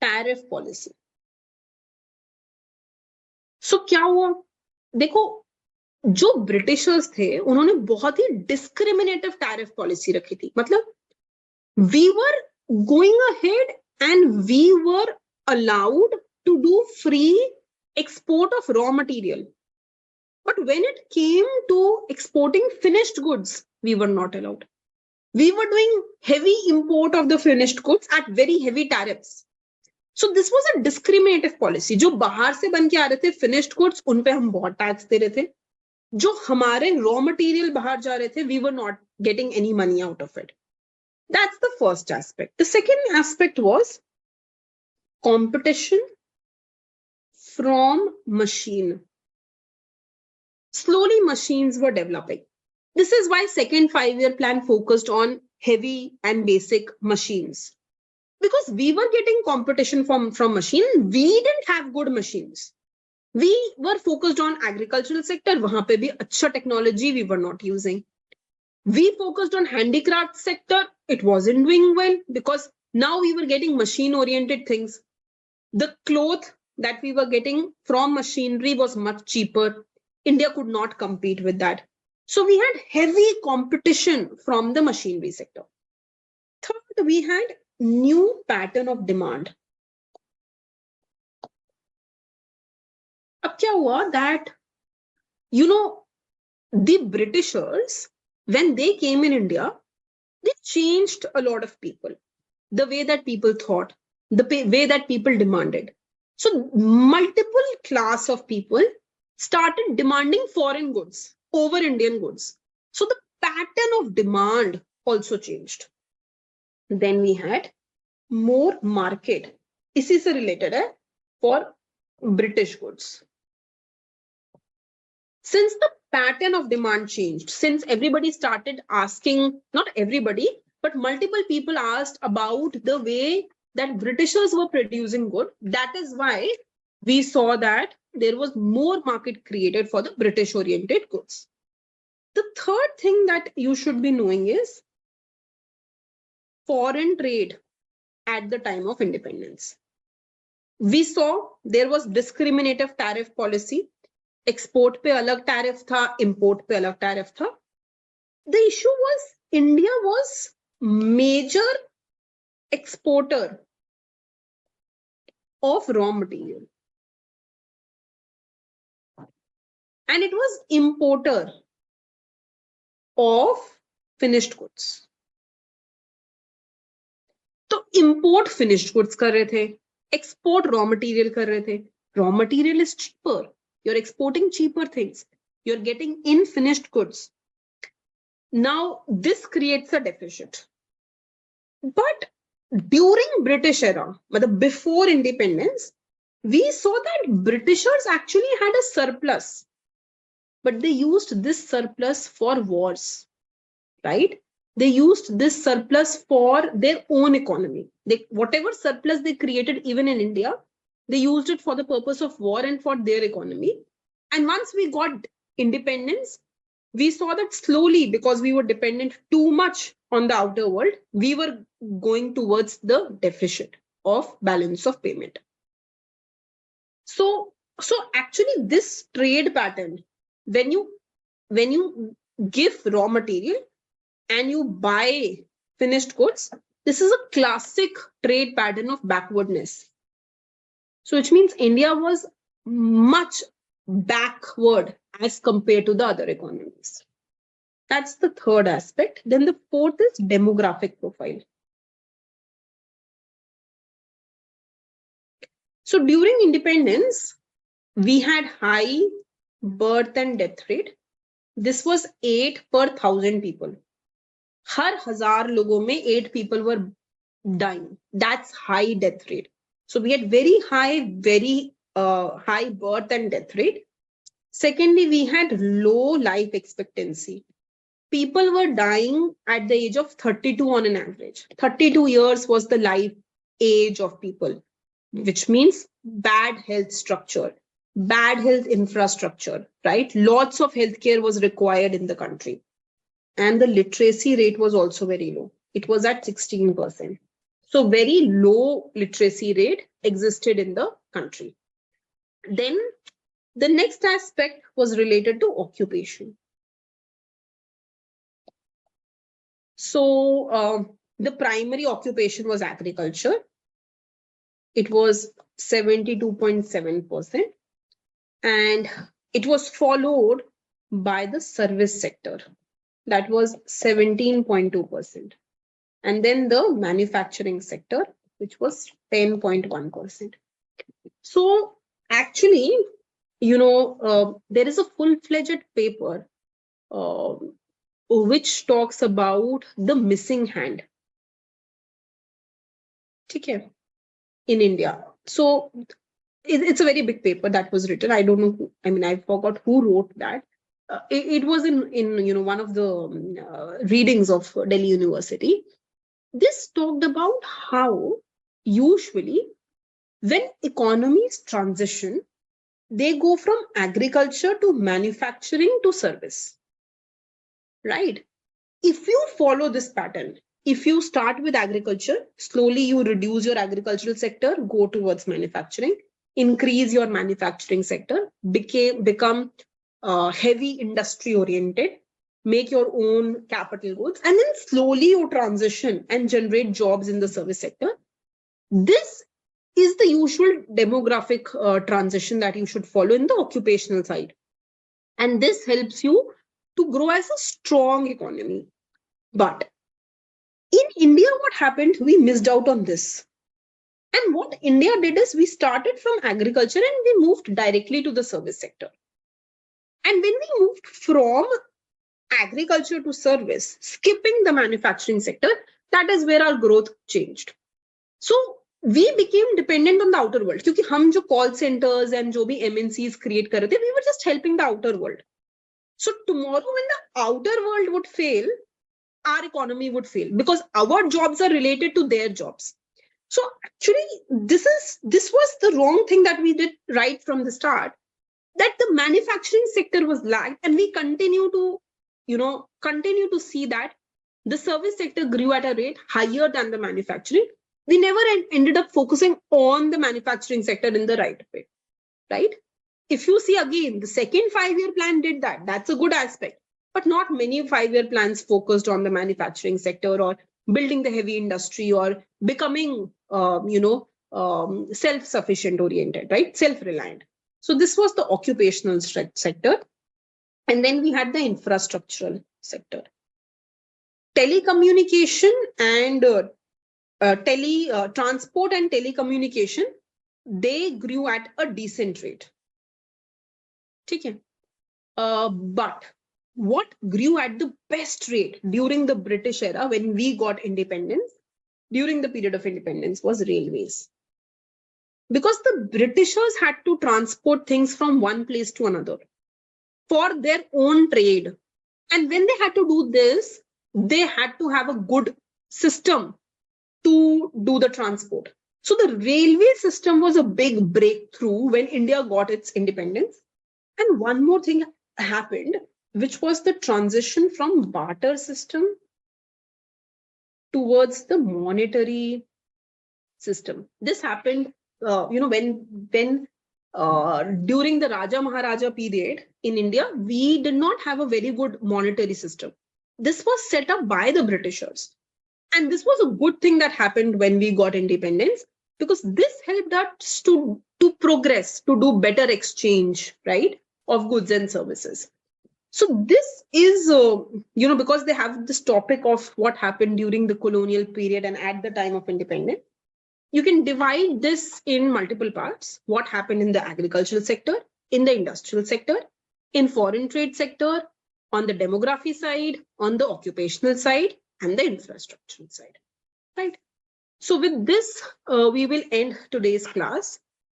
tariff policy. So क्या हुआ? देखो जो Britishers थे उन्होंने बहुत ही discriminative tariff policy रखी थी. मतलब we were going ahead and we were allowed to do free export of raw material. But when it came to exporting finished goods, we were not allowed. We were doing heavy import of the finished goods at very heavy tariffs. So this was a discriminative policy. जो बाहर से बन के आ रहे थे finished goods, उन पे हम बहुत टैक्स दे रहे थे. जो हमारे raw material बाहर जा रहे थे, we were not getting any money out of it. That's the first aspect. The second aspect was competition from machine. Slowly machines were developing. This is why second 5-year plan focused on heavy and basic machines. Because we were getting competition from machine, we didn't have good machines. We were focused on agricultural sector, wahan pe bhi acha technology we were not using. We focused on handicraft sector, it wasn't doing well because now we were getting machine oriented things. The cloth that we were getting from machinery was much cheaper. India could not compete with that. So we had heavy competition from the machinery sector. Third, we had new pattern of demand. अब क्या हुआ that, you know, the Britishers, when they came in India, they changed a lot of people, the way that people thought, the way that people demanded. So multiple class of people started demanding foreign goods over Indian goods. So the pattern of demand also changed. Then we had more market. इसी से related है for British goods. Since the pattern of demand changed, since everybody started asking, not everybody, but multiple people asked about the way that Britishers were producing good, that is why we saw that there was more market created for the British oriented goods. The third thing that you should be knowing is foreign trade at the time of independence. We saw there was discriminative tariff policy. Export पे अलग tariff था, import पे अलग tariff था. The issue was India was major exporter of raw material. And it was importer of finished goods. तो import finished goods कर रहे थे, export raw material कर रहे थे. Raw material is cheaper. You're exporting cheaper things. You're getting in finished goods. Now this creates a deficit. But during British era, before independence, we saw that Britishers actually had a surplus. But they used this surplus for wars, right? They used this surplus for their own economy. Whatever surplus they created, even in India, they used it for the purpose of war and for their economy. And once we got independence, we saw that slowly, because we were dependent too much on the outer world, we were going towards the deficit of balance of payment. So actually this trade pattern, when you give raw material and you buy finished goods, this is a classic trade pattern of backwardness. So which means India was much backward as compared to the other economies. That's the third aspect. Then the fourth is demographic profile. So during independence, we had high birth and death rate, this was 8 per 1,000 people. हर 1,000 लोगों में 8 people were dying. That's high death rate. So we had very high birth and death rate. Secondly, we had low life expectancy. People were dying at the age of 32 on an average. 32 years was the life age of people, which means bad health structure, bad health infrastructure, right? Lots of healthcare was required in the country. And the literacy rate was also very low. It was at 16%. So very low literacy rate existed in the country. Then the next aspect was related to occupation. So the primary occupation was agriculture. It was 72.7%. And it was followed by the service sector. That was 17.2%. And then the manufacturing sector, which was 10.1%. So actually, there is a full-fledged paper which talks about the missing hand. Okay, in India. So it's a very big paper that was written. I don't know. I forgot who wrote that. It was in one of the readings of Delhi University. This talked about how usually when economies transition, they go from agriculture to manufacturing to service, right? If you follow this pattern, if you start with agriculture, slowly you reduce your agricultural sector, go towards manufacturing, increase your manufacturing sector, become heavy industry oriented, make your own capital goods, and then slowly you transition and generate jobs in the service sector. This is the usual demographic transition that you should follow in the occupational side. And this helps you to grow as a strong economy. But in India, what happened? We missed out on this. And what India did is we started from agriculture and we moved directly to the service sector. And when we moved from agriculture to service, skipping the manufacturing sector, that is where our growth changed. So we became dependent on the outer world. Because हम जो call centers and जो भी MNCs create कर रहे थे, we were just helping the outer world. So tomorrow when the outer world would fail, our economy would fail because our jobs are related to their jobs. So actually, this was the wrong thing that we did right from the start, that the manufacturing sector was lagged, and we continue to see that the service sector grew at a rate higher than the manufacturing. We never ended up focusing on the manufacturing sector in the right way, right? If you see again, the second 5-year plan did that. That's a good aspect. But not many 5-year plans focused on the manufacturing sector or building the heavy industry or becoming, self-sufficient oriented, right? Self-reliant. So this was the occupational sector. And then we had the infrastructural sector. Telecommunication and transport and telecommunication, they grew at a decent rate. Okay. But what grew at the best rate during the British era when we got independence, during the period of independence, was railways. Because the Britishers had to transport things from one place to another for their own trade. And when they had to do this, they had to have a good system to do the transport. So the railway system was a big breakthrough when India got its independence. And one more thing happened, which was the transition from barter system towards the monetary system. This happened, when during the Raja Maharaja period in India, we did not have a very good monetary system. This was set up by the Britishers. And this was a good thing that happened when we got independence, because this helped us to progress, to do better exchange, right, of goods and services. So this is, because they have this topic of what happened during the colonial period and at the time of independence, you can divide this in multiple parts. What happened in the agricultural sector, in the industrial sector, in foreign trade sector, on the demography side, on the occupational side, and the infrastructure side, right? So with this, we will end today's class.